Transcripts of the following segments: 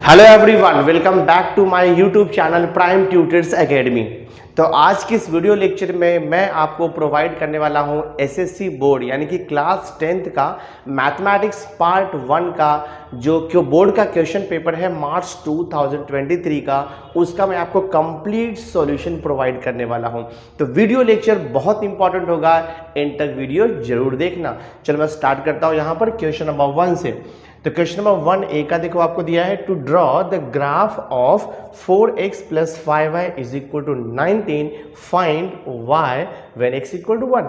Hello everyone, welcome back to my YouTube channel Prime Tutors Academy. तो आज की इस वीडियो लेक्चर में मैं आपको प्रोवाइड करने वाला हूं एसएससी बोर्ड यानी कि क्लास 10th का मैथमेटिक्स पार्ट 1 का जो बोर्ड का क्वेश्चन पेपर है मार्च 2023 का, उसका मैं आपको कंप्लीट सॉल्यूशन प्रोवाइड करने वाला हूं। तो वीडियो लेक्चर बहुत इंपॉर्टेंट होगा, एंड तक वीडियो जरूर देखना। चलो मैं स्टार्ट करता हूं यहाँ पर क्वेश्चन नंबर 1 से। तो क्वेश्चन नंबर 1A का देखो आपको दिया है to draw the graph of 4x plus 5y is equal to 19, find y when x equal to 1।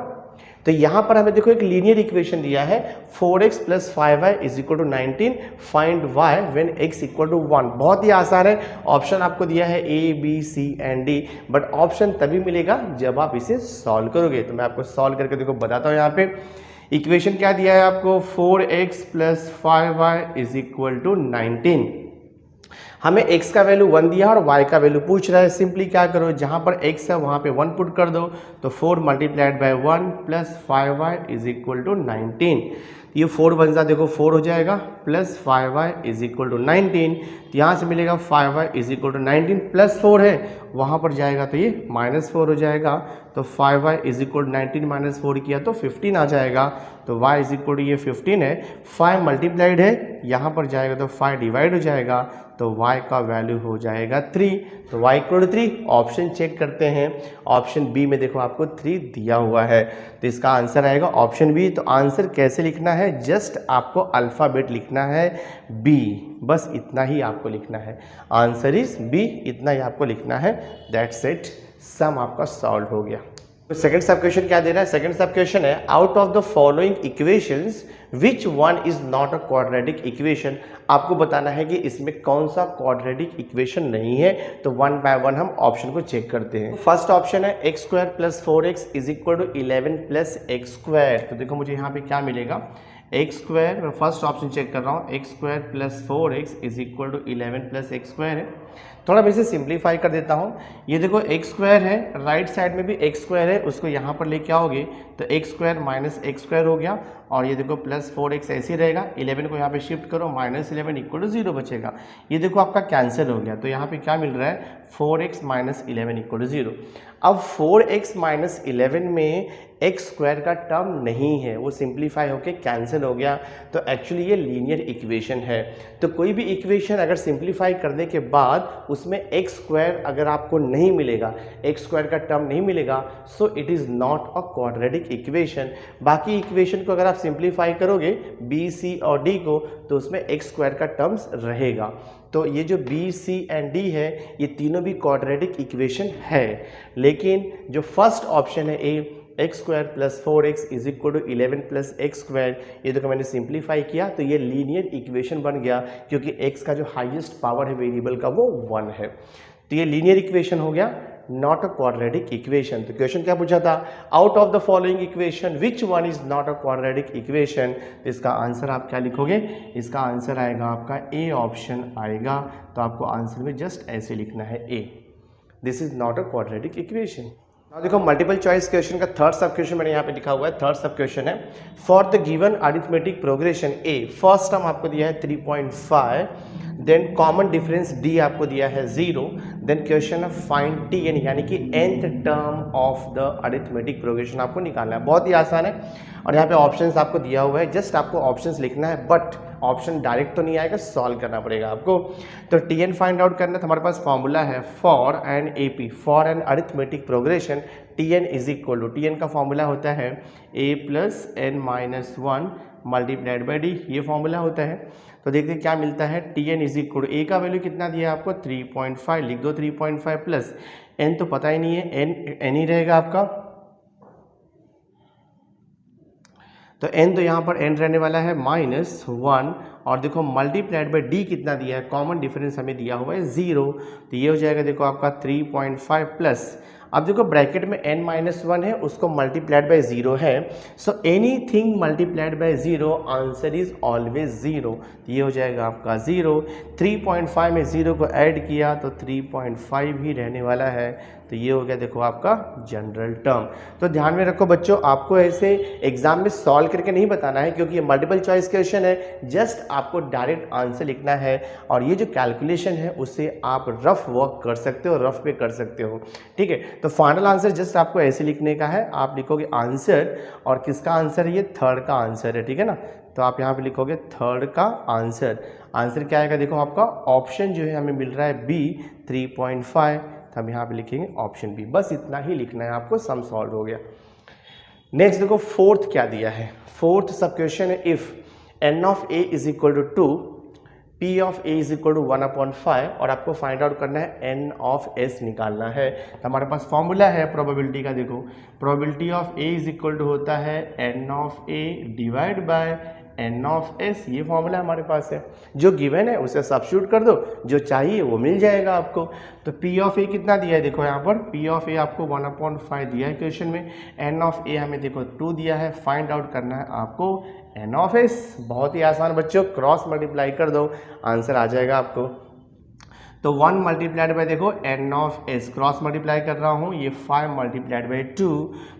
तो यहां पर हमें देखो एक लीनियर इक्वेशन दिया है 4x plus 5y is equal to 19, find y when x equal to 1। बहुत ही आसान है। ऑप्शन आपको दिया है A, B, C and D, but option तभी मिलेगा जब आप इसे सॉल्व करोगे। तो मैं आपको सॉल्व करके देखो बताता हूं। यहाँ पे इक्वेशन क्या दिया है आपको, 4x plus 5y is equal to 19। हमें x का वैल्यू 1 दिया और y का वैल्यू पूछ रहा है। सिंपली क्या करो, जहां पर x है वहां पे 1 पुट कर दो। तो 4 multiplied by 1 plus 5y is equal to 19। ये 4 बन जा देखो 4 हो जाएगा, plus 5y is equal to 19। तो यहाँ से मिलेगा 5y is equal to 19 plus 4 है, वहाँ पर जाएगा तो ये माइनस 4 हो जाएगा। तो 5y is equal to 19 minus 4 किया तो 15 आ जाएगा। तो y इज इक्वल टू ये 15 है, 5 मल्टीप्लाइड है, यहाँ पर जाएगा तो 5 डिवाइड हो जाएगा, तो y का वैल्यू हो जाएगा 3। तो y equal to 3। Option check करते हैं, ऑप्शन बी में देखो आपको 3 दिया हुआ है, तो इसका आंसर आएगा ऑप्शन बी। तो आंसर कैसे लिखना है, जस्ट आपको अल्फ़ाबेट लिखना है बी, बस इतना ही आपको लिखना है। आंसर इज बी, इतना ही आपको लिखना है। दैट्स इट, सम आपका सॉल्व हो गया। तो सेकंड सब क्वेश्चन क्या दे रहा है, सेकंड सब क्वेश्चन है out of the following equations which one is not a quadratic equation. आपको बताना है कि इसमें कौन सा क्वाड्रेटिक इक्वेशन नहीं है। तो 1 बाय 1 हम ऑप्शन को चेक करते हैं। फर्स्ट ऑप्शन है x square plus 4x is equal to 11 plus x square. तो देखो मुझे यहाँ पे क्या मिलेगा, एक्स स्क्वायर, मैं फर्स्ट ऑप्शन चेक कर रहा हूँ, x square plus 4x is equal to 11 plus x square है। थोड़ा मैं इसे सिंप्लीफाई कर देता हूँ। ये देखो एक्स स्क्वायर है, राइट साइड में भी एक्स स्क्वायर है, उसको यहाँ पर लेके आओगे तो x square minus x square हो गया, और ये देखो प्लस 4x ऐसे ही रहेगा। 11 को यहाँ पे शिफ्ट करो, माइनस 11 इक्वल टू 0 बचेगा। ये देखो आपका कैंसिल हो गया, तो यहाँ पे क्या मिल रहा है, 4x माइनस 11 इक्वल टू 0। अब 4x माइनस 11 में एक्स स्क्वायर का टर्म नहीं है, वो सिंप्लीफाई होके कैंसिल हो गया। तो एक्चुअली ये लीनियर इक्वेशन है। तो कोई भी इक्वेशन अगर सिंप्लीफाई करने के बाद उसमें एक्स स्क्वायर अगर आपको नहीं मिलेगा, एक्स स्क्वायर का टर्म नहीं मिलेगा, so it is not a quadratic equation. बाकी इक्वेशन को अगर आप सिंप्लीफाई करोगे बी, सी और डी को, तो उसमें एक्स स्क्वायर का टर्म्स रहेगा। तो ये जो बी, सी एंड डी है, ये तीनों भी क्वाड्रेटिक इक्वेशन है। लेकिन जो फर्स्ट ऑप्शन है A, X square plus 4x is equal to 11 plus x square, ये देखो मैंने सिंप्लीफाई किया तो ये लीनियर इक्वेशन बन गया, क्योंकि x का जो हाईएस्ट पावर है वेरिएबल का वो 1 है। तो ये लीनियर इक्वेशन हो गया, नॉट अ क्वाड्रेटिक इक्वेशन। तो क्वेश्चन क्या पूछा था, out of the following equation which one is not a quadratic equation. इसका आंसर आप क्या लिखोगे, इसका आंसर आएगा आपका ए ऑप्शन आएगा। तो आपको आंसर में जस्ट ऐसे लिखना है A, this is not a quadratic equation. अब देखो मल्टीपल चॉइस क्वेश्चन का थर्ड सब क्वेश्चन मैंने यहाँ पे लिखा हुआ है। थर्ड सब क्वेश्चन है for the given arithmetic progression A, first term आपको दिया है 3.5, देन कॉमन डिफरेंस डी आपको दिया है 0, देन क्वेश्चन है फाइंड टीएन यानी कि nth term of the arithmetic progression आपको निकालना है। बहुत ही आसान है, और यहाँ पे ऑप्शंस आपको दिया हुआ है, जस्ट आपको ऑप्शंस लिखना है, बट ऑप्शन डायरेक्ट तो नहीं आएगा, सॉल्व करना पड़ेगा आपको। तो टीएन फाइंड आउट करना है, तो हमारे पास फॉर्मूला है for an AP, for an arithmetic progression, TN is equal to, TN का फॉर्मूला होता है A plus N minus 1 multiplied by D, ये फॉर्मूला होता है। तो देखते हैं क्या मिलता है, TN is equal to, A का वैल्यू कितना दिया है आपको 3.5, लिख दो 3.5 प्लस एन तो पता ही नहीं है, एन ही रहेगा आपका, तो n तो यहाँ पर n रहने वाला है -1, और देखो मल्टीप्लाइड बाई d कितना दिया है, कॉमन डिफरेंस हमें दिया हुआ है 0, तो ये हो जाएगा देखो आपका 3.5 प्लस, अब देखो ब्रैकेट में n-1 है, उसको मल्टीप्लाइड बाय 0 है, so anything multiplied by 0 answer is always 0, ये हो जाएगा आपका 0। 3.5 में 0 को ऐड किया तो 3.5 ही रहने वाला है, तो ये हो गया देखो आपका जनरल टर्म। तो ध्यान में रखो बच्चों, आपको ऐसे एग्जाम में सॉल्व करके नहीं बताना है क्योंकि ये मल्टीपल चॉइस क्वेश्चन है, जस्ट आपको डायरेक्ट आंसर लिखना है और ये जो कैलकुलेशन है उसे आप रफ वर्क कर सकते हो, रफ पे कर सकते हो, ठीक है। तो फाइनल आंसर जस्ट आपको ऐसे लिखने का है, आप लिखोगे आंसर, और किसका आंसर है, ये थर्ड का आंसर है, ठीक है ना। तो आप यहाँ पे लिखोगे थर्ड का आंसर। आंसर क्या आएगा, देखो आपका ऑप्शन जो है हमें मिल रहा है बी 3.5, तो हम यहाँ पे लिखेंगे ऑप्शन बी, बस इतना ही लिखना है आपको, सम सॉल्व हो गया। नेक्स्ट देखो फोर्थ क्या दिया है, फोर्थ सब क्वेश्चन है if n of a is equal to 2, p of a is equal to 1/5 और आपको फाइंड आउट करना है n ऑफ s निकालना है। तो हमारे पास फॉर्मूला है प्रोबेबिलिटी का, देखो probability of a is equal to होता है n of a divide by n of s, ये फॉर्मूला हमारे पास है, जो गिवन है उसे सब्स्टिट्यूट कर दो, जो चाहिए वो मिल जाएगा आपको। तो p ऑफ a कितना दिया है, देखो यहाँ पर p ऑफ a आपको 1/5 दिया है क्वेश्चन में, n ऑफ a हमें देखो 2 दिया है, फाइंड आउट करना है आपको n ऑफ s। बहुत ही आसान बच्चों, क्रॉस मल्टीप्लाई कर दो, आंसर आ जाएगा आपको। तो 1 मल्टीप्लाइड बाय देखो n of s, cross multiply कर रहा हूँ, ये 5 मल्टीप्लाइड बाय 2,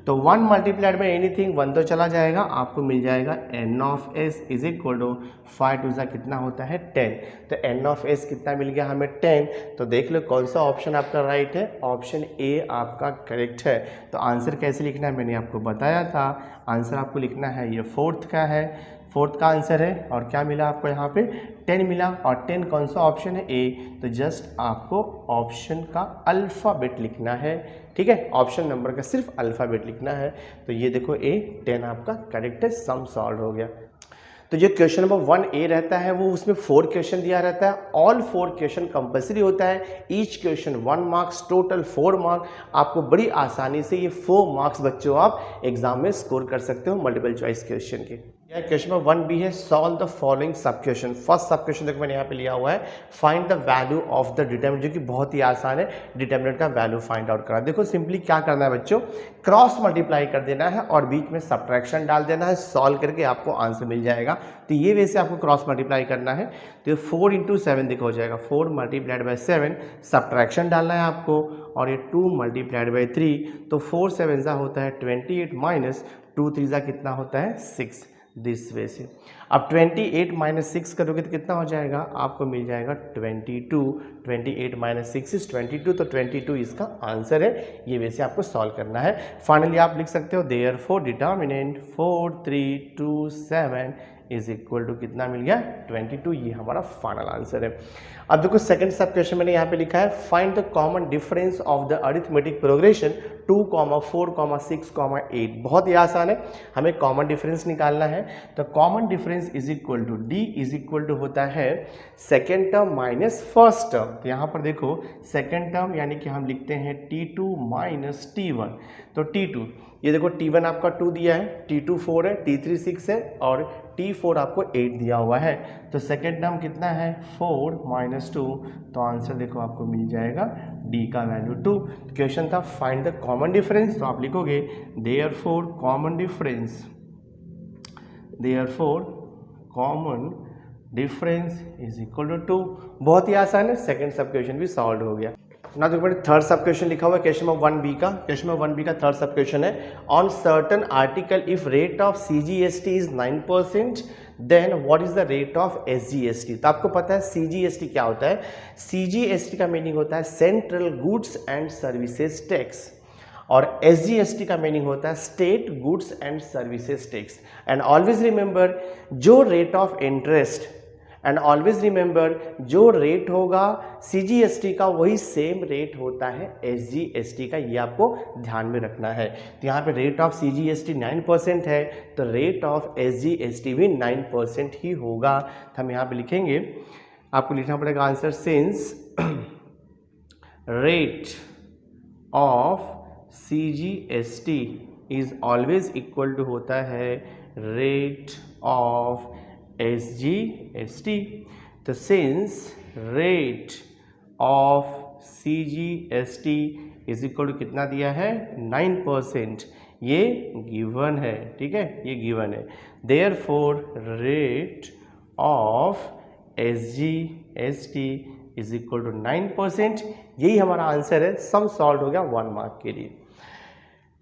तो 1 मल्टीप्लाइड बाय एनीथिंग 1 तो चला जाएगा, आपको मिल जाएगा n of s is equal to 5 टू सा कितना होता है 10। तो n ऑफ s कितना मिल गया हमें 10। तो देख लो कौन सा ऑप्शन आपका राइट है, ऑप्शन ए आपका करेक्ट है। तो आंसर कैसे लिखना है मैंने आपको बताया था, आंसर आपको लिखना है ये फोर्थ का है, फोर्थ का आंसर है। और क्या मिला आपको यहाँ पे 10 मिला, और 10 कौन सा ऑप्शन है, ए, तो जस्ट आपको ऑप्शन का अल्फ़ाबेट लिखना है, ठीक है, ऑप्शन नंबर का सिर्फ अल्फ़ाबेट लिखना है। तो ये देखो ए 10 आपका करेक्ट है, सम सॉल्व हो गया। तो जो क्वेश्चन नंबर 1A रहता है वो उसमें 4 क्वेश्चन दिया रहता है, ऑल 4 क्वेश्चन कंपलसरी होता है, each question 1 marks, total 4 mark. आपको बड़ी आसानी से ये 4 मार्क्स बच्चों आप एग्जाम में स्कोर कर सकते हो मल्टीपल चॉइस क्वेश्चन के। यह क्वेश्चन नंबर 1B है, सॉल्व द फॉलोइंग सब क्वेश्चन। फर्स्ट सब क्वेश्चन देखो मैंने यहाँ पे लिया हुआ है, find the value of the determinant, जो कि बहुत ही आसान है, डिटरमिनेंट का वैल्यू फाइंड आउट करना। देखो सिंपली क्या करना है बच्चों, क्रॉस मल्टीप्लाई कर देना है और बीच में सब्ट्रैक्शन डाल देना है, सॉल्व करके आपको आंसर मिल जाएगा। तो ये वैसे आपको क्रॉस मल्टीप्लाई करना है, तो 4 × 7 देखो हो जाएगा, 4 मल्टीप्लाइड बाय 7, सब्ट्रैक्शन डालना है आपको, और ये 2 मल्टीप्लाइड बाय 3, तो 4 7 सा होता है 28 माइनस 2 3 सा कितना होता है 6, दिस वे से। अब 28 माइनस 6 करोगे तो कितना हो जाएगा, आपको मिल जाएगा 22, 28 माइनस 6 इज 22, तो 22 इसका आंसर है, ये वैसे आपको सॉल्व करना है। फाइनली आप लिख सकते हो therefore determinant 4 3 2 7 is equal to कितना मिल गया 22, ये हमारा फाइनल आंसर है। अब देखो सेकंड सब क्वेश्चन मैंने यहाँ पे लिखा है, find the common difference of the arithmetic progression 2, 4, 6, 8। बहुत ही आसान है, हमें कॉमन डिफरेंस निकालना है। तो common difference is equal to d is equal to होता है second term minus first term. तो यहाँ पर देखो सेकेंड टर्म यानी कि हम लिखते हैं T2 माइनस T1। तो T2 ये देखो T1 आपका 2 दिया है, T2 4 है, T3 6 है और T4 आपको 8 दिया हुआ है। तो सेकेंड टर्म कितना है 4 माइनस 2, तो आंसर देखो आपको मिल जाएगा D का वैल्यू 2। क्वेश्चन था फाइंड द कॉमन डिफरेंस, तो आप लिखोगे therefore common difference, therefore common difference is equal to 2। बहुत ही आसान है, सेकेंड सब क्वेश्चन भी सॉल्व हो गया ना। देखो मैंने थर्ड सब क्वेश्चन लिखा हुआ है क्वेश्चन नंबर 1B का, क्वेश्चन नंबर 1B का थर्ड सब क्वेश्चन है, on certain article if rate of CGST is 9% then what is the rate of SGST। तो आपको पता है CGST क्या होता है, CGST का मीनिंग होता है central goods and services tax, और SGST का मीनिंग होता है state goods and services tax. And always remember जो rate of interest and always remember जो रेट होगा CGST का वही सेम रेट होता है SGST का, ये आपको ध्यान में रखना है। तो यहाँ पे रेट ऑफ CGST 9% है, तो रेट ऑफ SGST भी 9% ही होगा। तो हम यहाँ पे लिखेंगे, आपको लिखना पड़ेगा answer since rate of CGST is always equal to होता है रेट ऑफ SGST। तो since rate of CGST is equal to कितना दिया है 9%, ये गिवन है, ठीक है, ये गिवन है। Therefore rate of SGST is equal to 9%, यही हमारा आंसर है। सम सॉल्व हो गया 1 मार्क के लिए।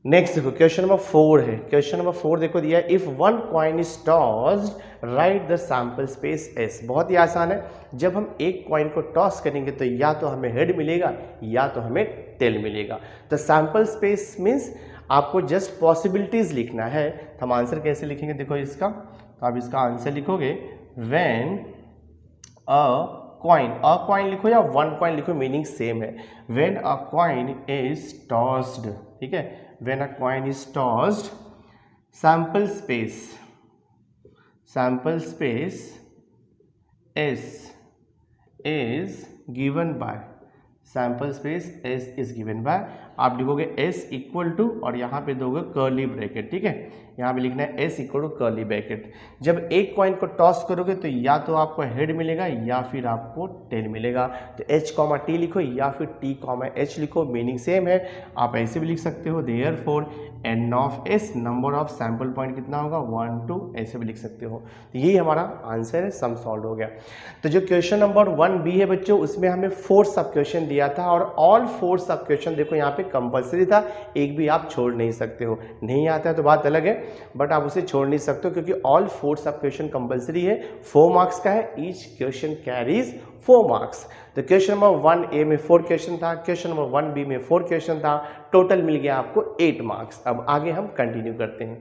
नेक्स्ट देखो क्वेश्चन नंबर 4 है। क्वेश्चन नंबर 4 देखो दिया है, if one coin is tossed right the sample space S। बहुत ही आसान है, जब हम एक कॉइन को टॉस करेंगे तो या तो हमें हेड मिलेगा या तो हमें टेल मिलेगा। तो सैंपल स्पेस मीन्स आपको जस्ट पॉसिबिलिटीज लिखना है। तो हम आंसर कैसे लिखेंगे देखो इसका, तो आप इसका आंसर लिखोगे व्हेन अ कॉइन लिखो या वन कॉइन लिखो, मीनिंग सेम है। When a coin is tossed, ठीक है, when a coin is tossed sample space S is given by, sample space S is given by, आप लिखोगे S इक्वल टू और यहाँ पे दोगे कर्ली ब्रैकेट, ठीक है, यहाँ पे लिखना है S equal to curly bracket. जब एक कॉइन को टॉस करोगे तो या तो आपको हेड मिलेगा या फिर आपको टेल मिलेगा। तो H, T लिखो या फिर T, H लिखो, मीनिंग सेम है। आप ऐसे भी लिख सकते हो therefore n of S, number of sample point कितना होगा 1, 2, ऐसे भी लिख सकते हो। तो यही हमारा आंसर है, सम सॉल्व हो गया। तो जो क्वेश्चन नंबर 1B है बच्चों, उसमें हमें 4 सब क्वेश्चन दिया था और ऑल 4 सब क्वेश्चन देखो यहाँ पे कंपलसरी था, एक भी आप छोड़ नहीं सकते हो। नहीं आता है तो बात अलग है, बट आप उसे छोड़ नहीं सकते हो क्योंकि ऑल 4 सब क्वेश्चन कंपलसरी है। 4 मार्क्स का है, ईच क्वेश्चन कैरीज 4 मार्क्स। तो क्वेश्चन नंबर 1A में 4 क्वेश्चन था, क्वेश्चन नंबर 1B में 4 क्वेश्चन था, टोटल मिल गया आपको 8 मार्क्स। अब आगे हम कंटिन्यू करते हैं।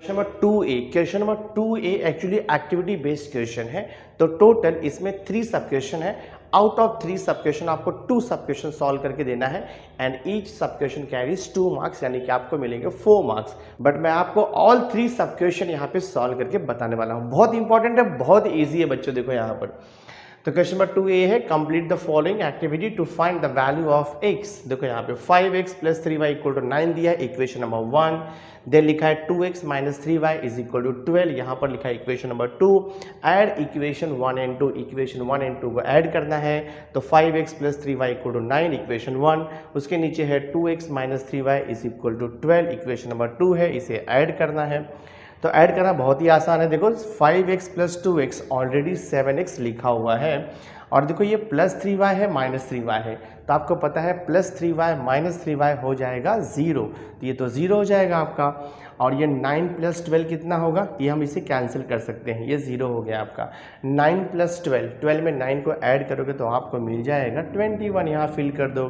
Question number 2A, question number 2A actually activity based question है। तो टोटल इसमें 3 सब क्वेश्चन है। आउट ऑफ 3 सब क्वेश्चन आपको 2 सब क्वेश्चन सॉल्व करके देना है एंड ईच सब क्वेश्चन कैरीज 2 मार्क्स, यानी कि आपको मिलेंगे 4 मार्क्स। बट मैं आपको ऑल 3 सब क्वेश्चन यहाँ पे सॉल्व करके बताने वाला हूँ। बहुत इंपॉर्टेंट है, बहुत ईजी है बच्चों। देखो यहाँ पर तो क्वेश्चन नंबर 2A है, complete the following activity to find the value of x। देखो यहाँ पे 5x + 3y = 9 दिया है, इक्वेशन नंबर 1। देन लिखा है 2x - 3y = 12, यहाँ पर लिखा है equation number 2। Add equation 1 and 2, equation 1 and 2 को ऐड करना है। तो 5x + 3y = 9, इक्वेशन 1। उसके नीचे है 2x - 3y = 12, इक्वेशन नंबर 2 है, इसे ऐड करना है। तो ऐड करना बहुत ही आसान है। देखो 5x + 2x ऑलरेडी 7x लिखा हुआ है और देखो ये +3y है -3y है, तो आपको पता है +3y - 3y हो जाएगा 0, तो ये तो 0 हो जाएगा आपका। और ये 9 + 12 कितना होगा, ये हम इसे कैंसिल कर सकते हैं, ये 0 हो गया आपका। 9 + 12, 12 में 9 को ऐड करोगे तो आपको मिल जाएगा 21, यहाँ फिल कर दो।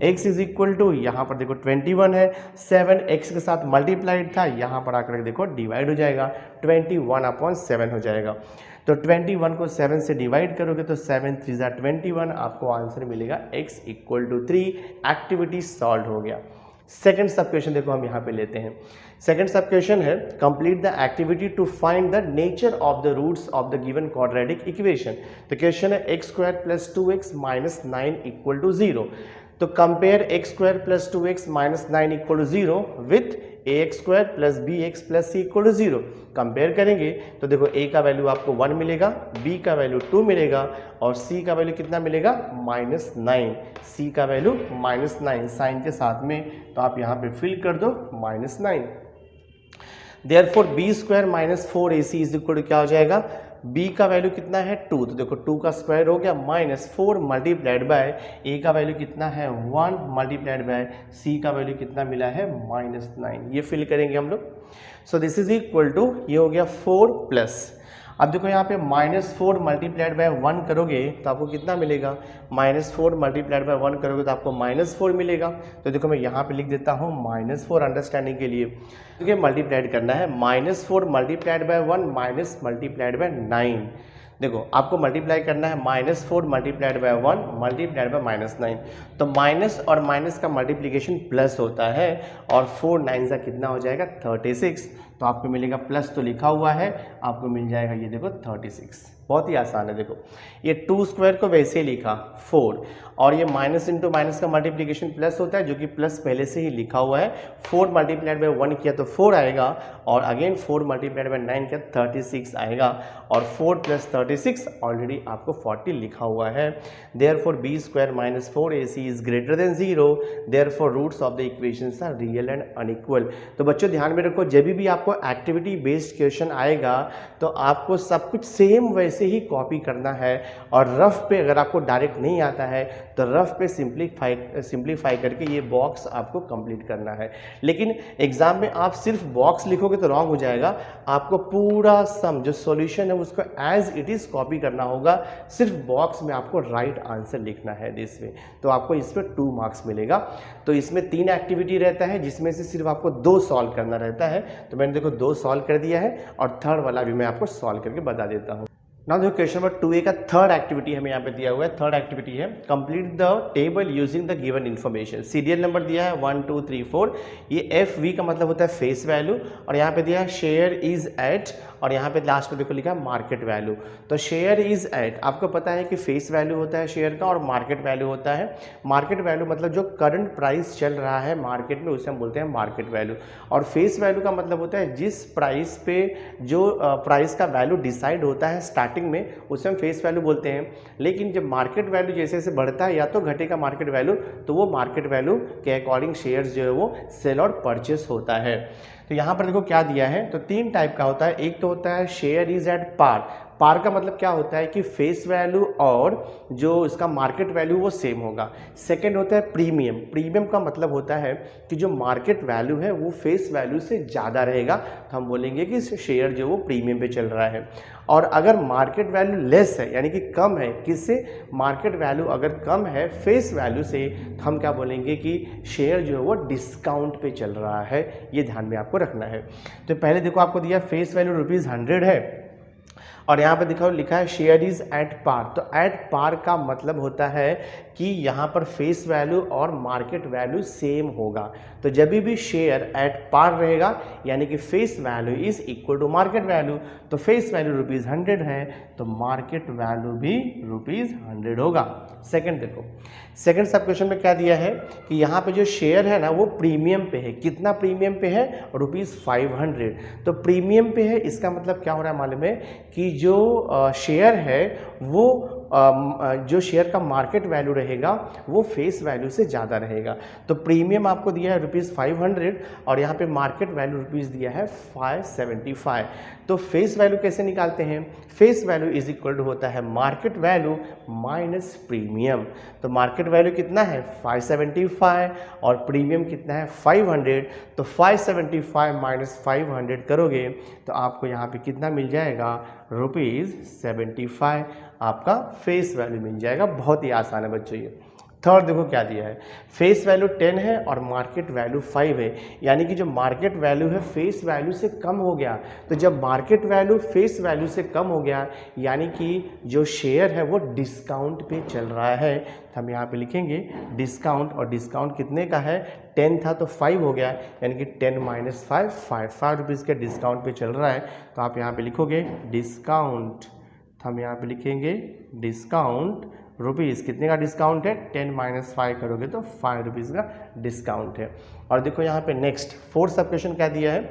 x इक्वल टू यहाँ पर देखो 21 है, 7 x के साथ मल्टीप्लाइड था, यहाँ पर आकर देखो डिवाइड हो जाएगा, 21/7 हो जाएगा। तो 21 को 7 से डिवाइड करोगे तो 7 3 = 21, आपको आंसर मिलेगा x = 3। एक्टिविटी सॉल्व हो गया। सेकंड सब क्वेश्चन देखो हम यहाँ पे लेते हैं। सेकंड सब क्वेश्चन है, complete the activity to find the nature of the roots of the given quadratic equation. तो क्वेश्चन है x² + 2x - 9 = 0। तो compare x² + 2x - 9 = 0 with ax² + bx + c = 0। Compare करेंगे तो देखो a का वैल्यू आपको 1 मिलेगा, b का वैल्यू 2 मिलेगा और c का वैल्यू कितना मिलेगा -9, c का वैल्यू -9 साइन के साथ में, तो आप यहाँ पे फिल कर दो -9। देयरफॉर b² - 4ac = क्या हो जाएगा, b का वैल्यू कितना है 2, तो देखो 2 का स्क्वायर हो गया -4 मल्टीप्लाइड बाय a का वैल्यू कितना है 1 मल्टीप्लाइड बाय c का वैल्यू कितना मिला है -9, ये फिल करेंगे हम लोग। So this is equal to, ये हो गया 4+, अब देखो यहाँ पे -4 मल्टीप्लाइड बाय 1 करोगे तो आपको कितना मिलेगा, -4 मल्टीप्लाइड बाय 1 करोगे तो आपको -4 मिलेगा। तो देखो मैं यहाँ पे लिख देता हूँ -4 अंडरस्टैंडिंग के लिए, क्योंकि मल्टीप्लाइड करना है। -4 multiplied by 1 minus multiplied by 9, देखो आपको मल्टीप्लाई करना है -4 मल्टीप्लाइड बाय 1 मल्टीप्लाइड बाय -9, तो माइनस और माइनस का मल्टीप्लिकेशन प्लस होता है और 4 9 का कितना हो जाएगा 36, तो तो आपको मिलेगा प्लस तो लिखा हुआ है, आपको मिल जाएगा ये देखो 36। बहुत ही आसान है। देखो ये 2 स्क्वायर को वैसे ही लिखा 4, और ये माइनस इंटू माइनस का मल्टीप्लिकेशन प्लस होता है, जो कि प्लस पहले से ही लिखा हुआ है। 4 मल्टीप्लाइड बाय 1 किया तो 4 आएगा, और अगेन 4 मल्टीप्लाइड बाय 9 किया 36 आएगा, और 4 प्लस 36 ऑलरेडी आपको 40 लिखा हुआ है। Therefore B square minus 4ac is greater than 0, therefore roots of the equations are real and unequal. तो बच्चों ध्यान में रखो, जब भी आपको एक्टिविटी बेस्ड क्वेश्चन आएगा तो आपको सब कुछ सेम वैसे ही कॉपी करना है, और रफ पे अगर आपको डायरेक्ट नहीं आता है तो रफ पे सिंप्लीफाई करके ये बॉक्स आपको कंप्लीट करना है। लेकिन एग्जाम में आप सिर्फ बॉक्स लिखोगे तो रॉन्ग हो जाएगा, आपको पूरा सम जो सॉल्यूशन है उसको एज इट इज कॉपी करना होगा, सिर्फ बॉक्स में आपको राइट आंसर लिखना है दिस वे। तो आपको इस पर 2 मार्क्स मिलेगा। तो इसमें 3 एक्टिविटी रहता है, जिसमें से सिर्फ आपको 2 सॉल्व करना रहता है। तो मैंने देखो 2 सॉल्व कर दिया है, और थर्ड वाला भी मैं आपको सॉल्व करके बता देता हूँ। नाउ देखो क्वेश्चन नंबर 2A का थर्ड एक्टिविटी हमें यहाँ पे दिया हुआ है। थर्ड एक्टिविटी है complete the table using the given information. Serial number दिया है 1 2 3 4। ये FV का मतलब होता है फेस वैल्यू, और यहाँ पे दिया है शेयर इज एट, और यहाँ पे लास्ट में देखो लिखा है मार्केट वैल्यू। तो शेयर इज एट, आपको पता है कि फेस वैल्यू होता है शेयर का, और मार्केट वैल्यू होता है। मार्केट वैल्यू मतलब जो करंट प्राइस चल रहा है मार्केट में, उसे हम बोलते हैं मार्केट वैल्यू। और फेस वैल्यू का मतलब होता है जिस प्राइस पे जो प्राइस का वैल्यू डिसाइड होता है स्टार्टिंग में, उसे हम फेस वैल्यू बोलते हैं। लेकिन जब मार्केट वैल्यू जैसे जैसे बढ़ता है या तो घटेगा मार्केट वैल्यू, तो वो मार्केट वैल्यू के अकॉर्डिंग शेयर्स जो है वो सेल और परचेस होता है। तो यहाँ पर देखो क्या दिया है, तो 3 टाइप का होता है। एक तो होता है शेयर इज एट पार। पार का मतलब क्या होता है कि फेस वैल्यू और जो इसका मार्केट वैल्यू वो सेम होगा। सेकंड होता है प्रीमियम। प्रीमियम का मतलब होता है कि जो मार्केट वैल्यू है वो फेस वैल्यू से ज़्यादा रहेगा, तो हम बोलेंगे कि शेयर जो वो प्रीमियम पे चल रहा है। और अगर मार्केट वैल्यू लेस है यानी कि कम है, किससे, मार्केट वैल्यू अगर कम है फेस वैल्यू से, तो हम क्या बोलेंगे कि शेयर जो है वो डिस्काउंट पे चल रहा है। ये ध्यान में आपको रखना है। तो पहले देखो आपको दिया फेस वैल्यू ₹100 है, और यहाँ पे दिखाओ लिखा है शेयर इज एट पार। तो एट पार का मतलब होता है कि यहाँ पर फेस वैल्यू और मार्केट वैल्यू सेम होगा। तो जब भी शेयर एट पार रहेगा यानी कि face value is equal to market value, तो फेस वैल्यू ₹100 है तो मार्केट वैल्यू भी ₹100 होगा। सेकंड देखो, सेकंड सब क्वेश्चन में क्या दिया है कि यहाँ पे जो शेयर है ना वो प्रीमियम पे है। कितना प्रीमियम पे है, ₹500। तो प्रीमियम पे है, इसका मतलब क्या हो रहा है मालूम है कि जो शेयर है वो जो शेयर का मार्केट वैल्यू रहेगा वो फेस वैल्यू से ज़्यादा रहेगा। तो प्रीमियम आपको दिया है ₹500, और यहाँ पे मार्केट वैल्यू रुपीज़ दिया है 575। तो फेस वैल्यू कैसे निकालते हैं, face value is equal to होता है मार्केट वैल्यू माइनस प्रीमियम। तो मार्केट वैल्यू कितना है 575, और प्रीमियम कितना है 500। तो 575 माइनस 500 करोगे तो आपको यहाँ पे कितना मिल जाएगा, ₹75 आपका फेस वैल्यू मिल जाएगा। बहुत ही आसान है बच्चों ये। थर्ड देखो क्या दिया है, फेस वैल्यू 10 है और मार्केट वैल्यू 5 है, यानी कि जो मार्केट वैल्यू है फेस वैल्यू से कम हो गया। तो जब मार्केट वैल्यू फेस वैल्यू से कम हो गया यानी कि जो शेयर है वो डिस्काउंट पे चल रहा है, तो हम यहाँ पे लिखेंगे डिस्काउंट। और डिस्काउंट कितने का है, 10 था तो 5 हो गया, यानी कि 10 माइनस 5 5 रुपीज़ के डिस्काउंट पे चल रहा है। तो आप यहाँ पे लिखोगे डिस्काउंट, हम यहाँ पे लिखेंगे डिस्काउंट रुपीज़। कितने का डिस्काउंट है, 10 माइनस 5 करोगे तो 5 रुपीज़ का डिस्काउंट है। और देखो यहाँ पे नेक्स्ट फोर्थ सब क्वेश्चन क्या दिया है,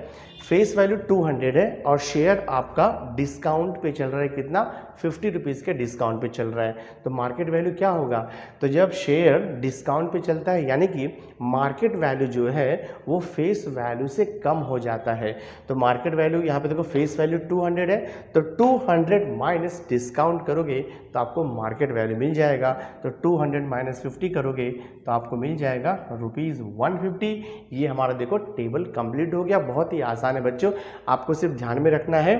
फेस वैल्यू 200 है और शेयर आपका डिस्काउंट पे चल रहा है, कितना 50 रुपीज़ के डिस्काउंट पे चल रहा है। तो मार्केट वैल्यू क्या होगा, तो जब शेयर डिस्काउंट पे चलता है यानी कि मार्केट वैल्यू जो है वो फेस वैल्यू से कम हो जाता है। तो मार्केट वैल्यू यहाँ पे देखो फेस वैल्यू 200 है, तो 200 माइनस डिस्काउंट करोगे तो आपको मार्केट वैल्यू मिल जाएगा। तो 200 माइनस 50 करोगे तो आपको मिल जाएगा ₹150। ये हमारा देखो टेबल कंप्लीट हो गया। बहुत ही आसान है बच्चों, आपको सिर्फ ध्यान में रखना है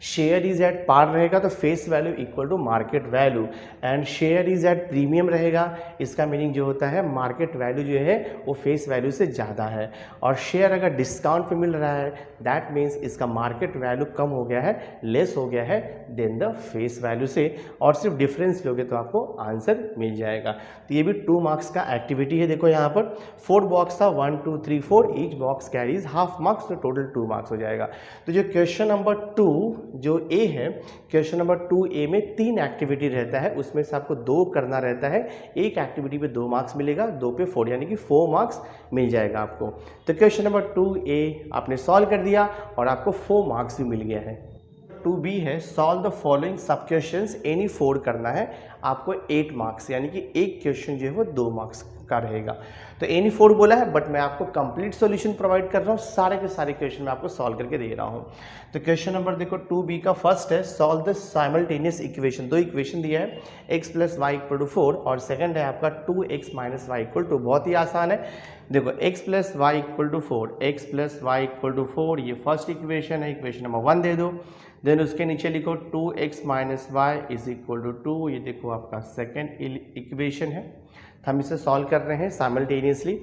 शेयर इज एट पार रहेगा तो face value equal to market value, and share is at premium रहेगा, इसका मीनिंग जो होता है मार्केट वैल्यू जो है वो फेस वैल्यू से ज़्यादा है। और शेयर अगर डिस्काउंट पे मिल रहा है दैट मीन्स इसका मार्केट वैल्यू कम हो गया है, लेस हो गया है देन द फेस वैल्यू से, और सिर्फ डिफरेंस लोगे तो आपको आंसर मिल जाएगा। तो ये भी 2 मार्क्स का एक्टिविटी है। देखो यहाँ पर 4 बॉक्स था, 1 2 3 4, each box carries half marks, तो टोटल 2 मार्क्स हो जाएगा। तो जो क्वेश्चन नंबर 2 जो ए है, क्वेश्चन नंबर 2A में 3 एक्टिविटी रहता है, उसमें से आपको 2 करना रहता है, एक एक्टिविटी पे 2 मार्क्स मिलेगा, 2 पे 4 यानी कि 4 मार्क्स मिल जाएगा आपको। तो क्वेश्चन नंबर 2A आपने सॉल्व कर दिया और आपको 4 मार्क्स भी मिल गया है। 2B है, सॉल्व द फॉलोइंग सब क्वेश्चंस एनी 4 करना है, आपको 8 मार्क्स यानी कि एक क्वेश्चन जो है वो 2 मार्क्स का रहेगा। तो एनी 4 बोला है बट मैं आपको कंप्लीट सॉल्यूशन प्रोवाइड कर रहा हूँ, सारे के सारे क्वेश्चन मैं आपको सॉल्व करके दे रहा हूँ। तो क्वेश्चन नंबर देखो 2B का फर्स्ट है, solve the simultaneous equation. 2 equation दिया है, x + y = 4 और सेकंड है आपका 2x - y = 2। बहुत ही आसान है। देखो x + y = 4, x + y = 4, ये फर्स्ट इक्वेशन है, इक्वेशन नंबर 1 दे दो। देन उसके नीचे लिखो 2x - y = 2, ये देखो आपका सेकंड इक्वेशन है। हम इसे सॉल्व कर रहे हैं साइमल्टेनियसली।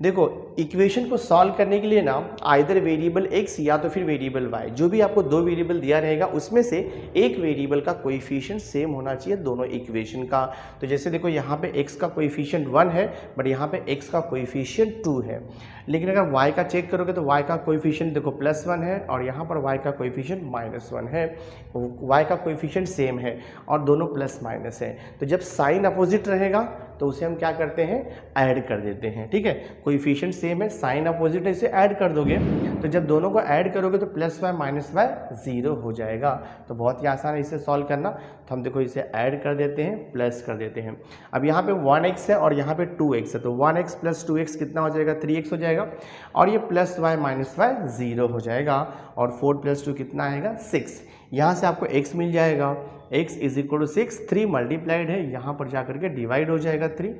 देखो इक्वेशन को सॉल्व करने के लिए ना आइदर वेरिएबल x या तो फिर वेरिएबल y, जो भी आपको 2 वेरिएबल दिया रहेगा उसमें से एक वेरिएबल का कोएफिशिएंट सेम होना चाहिए दोनों इक्वेशन का। तो जैसे देखो यहाँ पे x का कोएफिशिएंट 1 है बट यहाँ पे x का कोएफिशिएंट 2 है, लेकिन अगर y का चेक करोगे तो y का कोएफिशिएंट देखो +1 है और यहाँ पर y का कोएफिशिएंट -1 है, y का कोएफिशिएंट सेम है और दोनों प्लस माइनस है। तो जब साइन अपोजिट रहेगा तो उसे हम क्या करते हैं, ऐड कर देते हैं। ठीक है, कोएफिशिएंट सेम है, साइन अपोजिट है, इसे ऐड कर दोगे तो जब दोनों को ऐड करोगे तो +y - y 0 हो जाएगा। तो बहुत ही आसान है इसे सॉल्व करना। तो हम देखो इसे ऐड कर देते हैं, प्लस कर देते हैं। अब यहाँ पे 1x है और यहाँ पे 2x है, तो 1x + 2x कितना हो जाएगा, 3x हो जाएगा और ये +y - y 0 हो जाएगा और 4 + 2 कितना आएगा, 6। यहाँ से आपको x मिल जाएगा, x = 6, 3 मल्टीप्लाइड है, यहाँ पर जा करके डिवाइड हो जाएगा 3,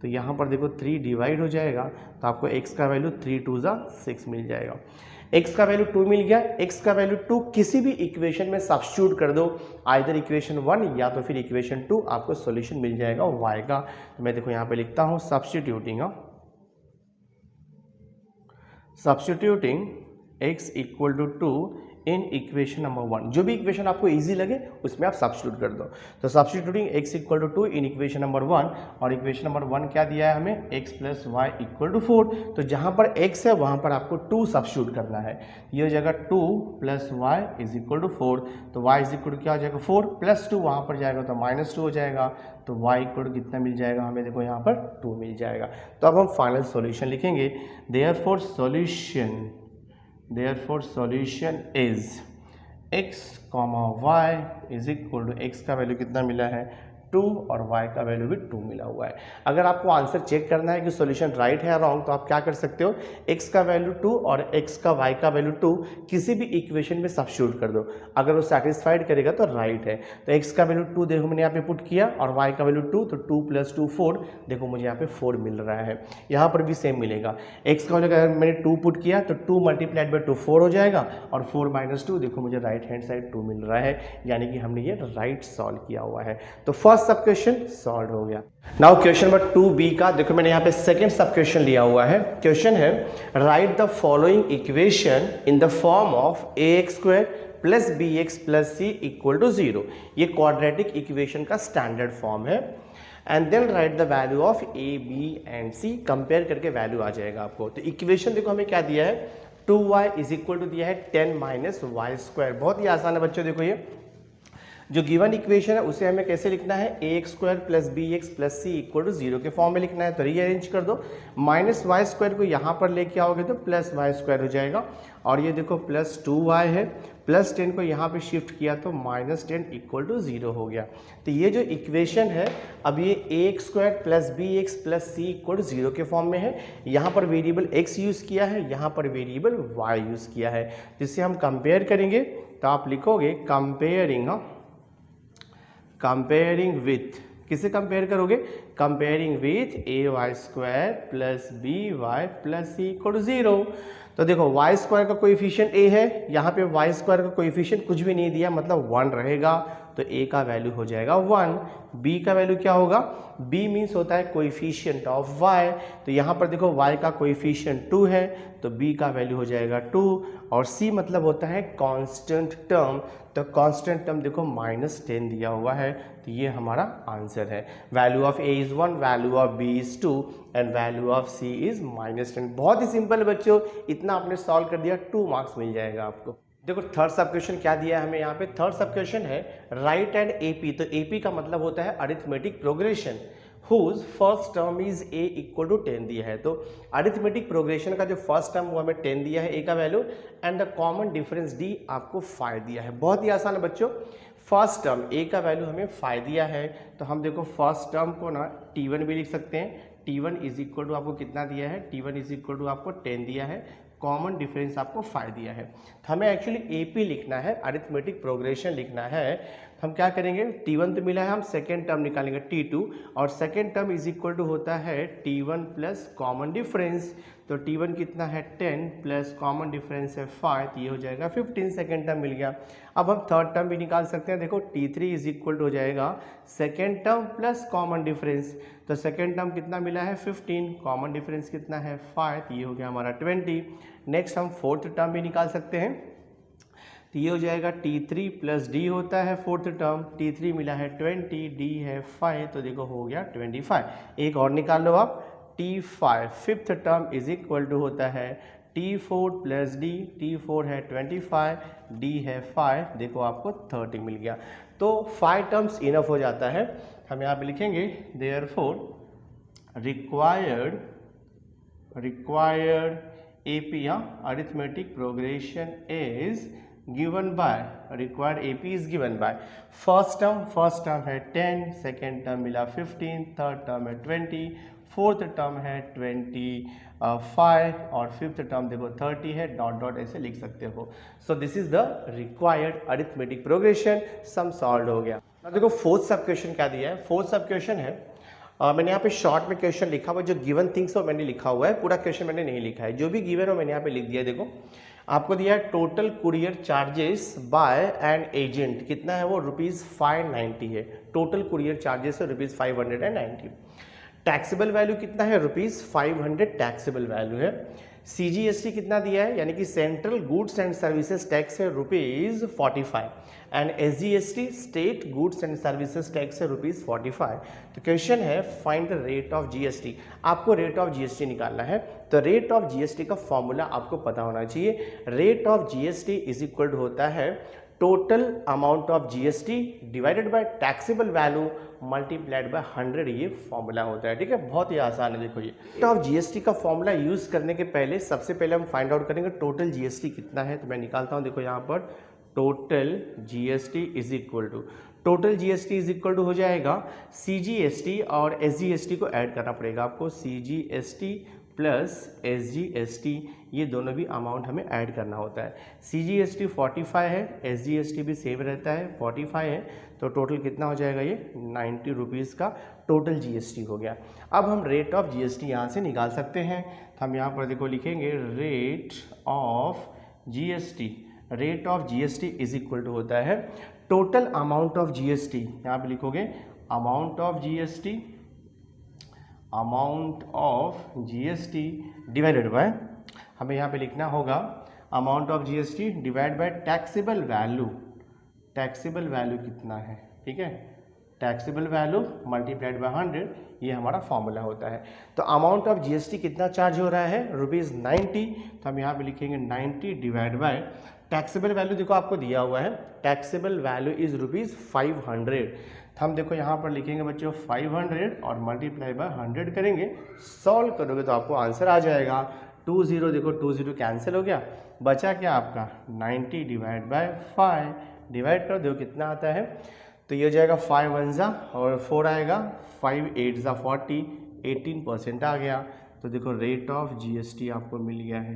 तो यहाँ पर देखो 3 डिवाइड हो जाएगा तो आपको x का वैल्यू 3 × 2 = 6 मिल जाएगा। x का वैल्यू 2 मिल गया, x का वैल्यू 2 किसी भी इक्वेशन में सब्स्टिट्यूट कर दो, आइदर इक्वेशन 1 या तो फिर इक्वेशन 2, आपको सॉल्यूशन मिल जाएगा y का। तो मैं देखो यहाँ पे लिखता हूँ substituting x = 2 in equation number 1। जो भी इक्वेशन आपको इजी लगे उसमें आप सब्स्टिट्यूट कर दो। तो substituting x = 2 in equation number 1, और इक्वेशन नंबर 1 क्या दिया है हमें, x + y = 4। तो जहाँ पर x है वहाँ पर आपको 2 सब्स्टिट्यूट करना है, ये हो जाएगा 2 + y = 4, तो y क्या हो जाएगा 4 + 2 वहाँ पर जाएगा तो -2 हो जाएगा, तो y = कितना मिल जाएगा हमें, देखो यहाँ पर 2 मिल जाएगा। तो अब हम फाइनल सॉल्यूशन लिखेंगे, therefore solution is x, y = x का वैल्यू कितना मिला है, 2 और y का वैल्यू भी 2 मिला हुआ है। अगर आपको आंसर चेक करना है कि सॉल्यूशन राइट है या रॉन्ग, तो आप क्या कर सकते हो, x का वैल्यू 2 और x का y का वैल्यू 2 किसी भी इक्वेशन में सब्स्टिट्यूट कर दो, अगर वो सेटिस्फाइड करेगा तो राइट है। तो x का वैल्यू 2 देखो मैंने यहाँ पे पुट किया और y का वैल्यू 2, तो 2 + 2 4, देखो मुझे यहाँ पे 4 मिल रहा है, यहाँ पर भी सेम मिलेगा। x का वैल्यू अगर मैंने 2 पुट किया तो 2 × 2 4 हो जाएगा और 4 - 2 देखो मुझे राइट हैंड साइड 2 मिल रहा है, यानी कि हमने ये राइट सॉल्व किया हुआ है। तो फर्स्ट सब क्वेश्चन सॉल्व हो गया। नाउ क्वेश्चन नंबर 2B का देखो मैंने यहाँ पे सेकंड सब क्वेश्चन लिया हुआ है। क्वेश्चन है, write the following equation in the form of ax² + bx + c = 0। ये क्वाड्रेटिक इक्वेशन का स्टैंडर्ड फॉर्म है। And then write the value of a, b and c, compare करके वैल्यू आ जाएगा आपको। तो इक्वेशन देखो हमें क्या दिया है, 2y = दिया है 10 - y²। बहुत ही आसान है बच्चों, देखो ये जो गिवन इक्वेशन है उसे हमें कैसे लिखना है, ax² + bx + c = 0 के फॉर्म में लिखना है। तो रीअरेंज कर दो, -y² को यहाँ पर लेके आओगे तो +y² हो जाएगा, और ये देखो +2y है, +10 को यहाँ पे शिफ्ट किया तो -10 = 0 हो गया। तो ये जो इक्वेशन है अब ये ax² + bx + c = 0 के फॉर्म में है। यहाँ पर वेरिएबल x यूज़ किया है, यहाँ पर वेरिएबल y यूज़ किया है, जिससे हम कंपेयर करेंगे तो आप लिखोगे कंपेयरिंग विथ किसे कंपेयर करोगे? Comparing with A Y square plus B Y plus C equal to 0। तो देखो वाई स्क्वायर का कोएफिशिएंट ए है, यहाँ पे वाई स्क्वायर का कोएफिशिएंट कुछ भी नहीं दिया, मतलब 1 रहेगा, तो ए का वैल्यू हो जाएगा 1। बी का वैल्यू क्या होगा? बी मीन्स होता है कोएफिशिएंट ऑफ वाई, तो यहाँ पर देखो वाई का कोएफिशिएंट 2 है, तो बी का वैल्यू हो जाएगा 2। और सी मतलब होता है कांस्टेंट टर्म, तो कांस्टेंट टर्म देखो -10 दिया हुआ है, तो ये हमारा आंसर है। Value of A is 1, value of B is 2 and value of C is -10। बहुत ही सिंपल है बच्चों, इतना आपने सॉल्व कर दिया, 2 मार्क्स मिल जाएगा आपको। देखो थर्ड सब क्वेश्चन क्या दिया है हमें यहाँ पे? थर्ड सब क्वेश्चन है राइट एंड एपी। तो एपी का मतलब होता है arithmetic progression whose first term is A equal to 10 दिया है। तो अरिथमेटिक प्रोग्रेशन का जो फर्स्ट टर्म वो हमें 10 दिया है ए का value, and the common difference D आपको 5 दिया है। बहुत ही आसान है बच्चों, फर्स्ट टर्म ए का वैल्यू हमें 5 दिया है, तो हम देखो फर्स्ट टर्म को ना T1 भी लिख सकते हैं। T1 इज इक्वल टू आपको कितना दिया है? T1 इज इक्वल टू आपको 10 दिया है, कॉमन डिफरेंस आपको 5 दिया है। तो हमें एक्चुअली एपी लिखना है, अरिथमेटिक प्रोग्रेशन लिखना है। हम क्या करेंगे? T1 तो मिला है, हम सेकेंड टर्म निकालेंगे T2, और second term is equal to होता है T1 प्लस कॉमन डिफरेंस। तो T1 कितना है? 10 प्लस कॉमन डिफरेंस है 5, तो ये हो जाएगा 15, सेकेंड टर्म मिल गया। अब हम थर्ड टर्म भी निकाल सकते हैं, देखो T3 इज इक्वल टू हो जाएगा second term plus common difference. तो सेकेंड टर्म कितना मिला है? 15, कॉमन डिफरेंस कितना है? 5, तो ये हो गया हमारा 20। नेक्स्ट हम फोर्थ टर्म भी निकाल सकते हैं, तो ये हो जाएगा T3 प्लस डी होता है फोर्थ टर्म, T3 मिला है 20, डी है 5, तो देखो हो गया 25। एक और निकाल लो आप, T5 fifth term is equal to होता है T4 प्लस डी, T4 है 25, डी है 5, देखो आपको 30 मिल गया। तो 5 टर्म्स इनफ हो जाता है। हम यहाँ पे लिखेंगे therefore required AP arithmetic progression is given by, required AP is given by first term है 10, सेकेंड टर्म मिला 15, थर्ड टर्म है 20, फोर्थ टर्म है 25 और फिफ्थ टर्म देखो 30 है, डॉट डॉट ऐसे लिख सकते हो। सो this is the required arithmetic progression. Some solve हो गया। अब देखो फोर्थ सब क्वेश्चन क्या दिया है? फोर्थ सब क्वेश्चन है, मैंने यहाँ पे शॉर्ट में क्वेश्चन लिखा हुआ, जो गिवन थिंग्स हो मैंने लिखा हुआ है, पूरा क्वेश्चन मैंने नहीं लिखा है, जो भी गिवन हो मैंने यहाँ पे लिख दिया है। देखो आपको दिया है total courier charges by an agent, कितना है वो? ₹590 है। टोटल कुरियर चार्जेस है ₹590। टैक्सेबल वैल्यू कितना है? ₹500 टैक्सेबल वैल्यू है। CGST कितना दिया है? यानी कि central goods and services tax है ₹45 and SGST state goods and services tax है ₹45। तो क्वेश्चन है find the rate of GST। आपको रेट ऑफ GST निकालना है, तो रेट ऑफ GST का फॉर्मूला आपको पता होना चाहिए। Rate of GST is equal to होता है total amount of GST divided by taxable value multiplied by 100, ये फॉर्मूला होता है। ठीक है, बहुत ही आसान है। देखो ये रेट ऑफ GST का फॉर्मूला यूज करने के पहले सबसे पहले हम फाइंड आउट करेंगे टोटल GST कितना है। तो मैं निकालता हूँ, देखो यहाँ पर total GST is equal to, total GST is equal to हो जाएगा CGST और SGST को ऐड करना पड़ेगा आपको। CGST प्लस SGST, ये दोनों भी अमाउंट हमें ऐड करना होता है। CGST 45 है, SGST भी सेम रहता है 45 है, तो टोटल कितना हो जाएगा? ये 90 रुपीज़ का टोटल GST हो गया। अब हम रेट ऑफ GST यहाँ से निकाल सकते हैं, तो हम यहाँ पर देखो लिखेंगे rate of GST। Rate of GST is equal to होता है टोटल अमाउंट ऑफ GST, यहाँ पे लिखोगे amount of GST divided by, हमें यहाँ पे लिखना होगा amount of GST divide by taxable value. Taxable value कितना है? ठीक है, टैक्सेबल वैल्यू मल्टीप्लाइड बाय 100, ये हमारा फॉर्मूला होता है। तो अमाउंट ऑफ GST कितना चार्ज हो रहा है? ₹90, तो हम यहाँ पे लिखेंगे 90 डिवाइड बाय टैक्सेबल वैल्यू, देखो आपको दिया हुआ है टैक्सेबल वैल्यू इज ₹500। तो हम देखो यहाँ पर लिखेंगे बच्चों 500 और मल्टीप्लाई बाय 100 करेंगे, सॉल्व करोगे तो आपको आंसर आ जाएगा 20। देखो 20 कैंसिल हो गया, बचा क्या आपका 90 डिवाइड बाय 5, डिवाइड कर दो कितना आता है? तो ये हो जाएगा 5 1 और 4 आएगा, 5 8 40, 18% आ गया। तो देखो रेट ऑफ GST आपको मिल गया है,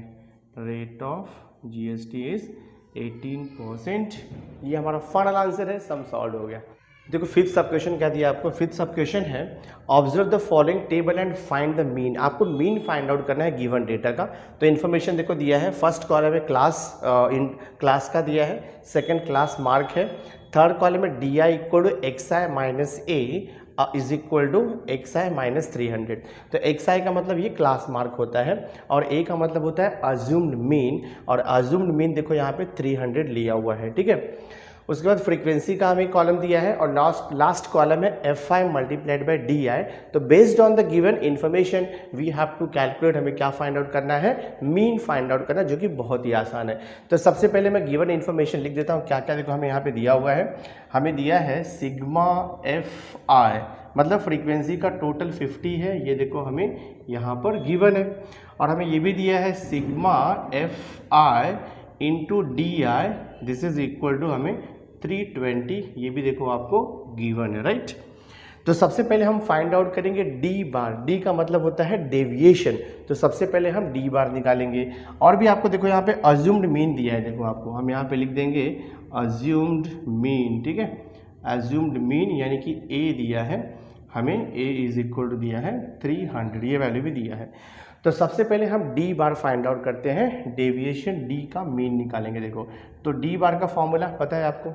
रेट ऑफ GST इज 18%। ये हमारा फाइनल आंसर है, सम सॉल्व हो गया। देखो फिफ्थ सब क्वेश्चन क्या दिया आपको, फिफ्थ सब क्वेश्चन है observe the following table and find the mean. आपको मीन फाइंड आउट करना है गिवन डेटा का। तो इन्फॉर्मेशन देखो दिया है, फर्स्ट कॉलम में क्लास का दिया है, सेकंड क्लास मार्क है, थर्ड कॉलम में D I equal to X I minus A is equal to X I minus 300। तो एक्स आई का मतलब ये क्लास मार्क होता है और ए का मतलब होता है अज्यूम्ड मीन, और अज्यूम्ड मीन देखो यहाँ पे 300 लिया हुआ है, ठीक है। उसके बाद फ्रीक्वेंसी का हमें कॉलम दिया है और लास्ट कॉलम है F I multiplied by D I. तो based on the given information we have to calculate, हमें क्या फाइंड आउट करना है, मीन फाइंड आउट करना, जो कि बहुत ही आसान है। तो सबसे पहले मैं गिवन इन्फॉर्मेशन लिख देता हूँ क्या क्या। देखो हमें यहाँ पे दिया हुआ है, हमें दिया है सिग्मा एफ आई, मतलब फ्रीक्वेंसी का टोटल 50 है, ये देखो हमें यहाँ पर गिवन है। और हमें ये भी दिया है sigma F I into D I, this is equal to हमें 320, ये भी देखो आपको गिवन है, राइट। तो सबसे पहले हम फाइंड आउट करेंगे डी बार, डी का मतलब होता है डेविएशन। तो सबसे पहले हम डी बार निकालेंगे। और भी आपको देखो यहाँ पे अज्यूम्ड मीन दिया है, देखो आपको हम यहाँ पे लिख देंगे अज्यूम्ड मीन, ठीक है। अज्यूम्ड मीन यानी कि ए दिया है हमें, ए इज इक्वल टू दिया है 300, ये वैल्यू भी दिया है। तो सबसे पहले हम डी बार फाइंड आउट करते हैं, डेविएशन डी का मीन निकालेंगे। देखो तो डी बार का फॉर्मूला पता है आपको,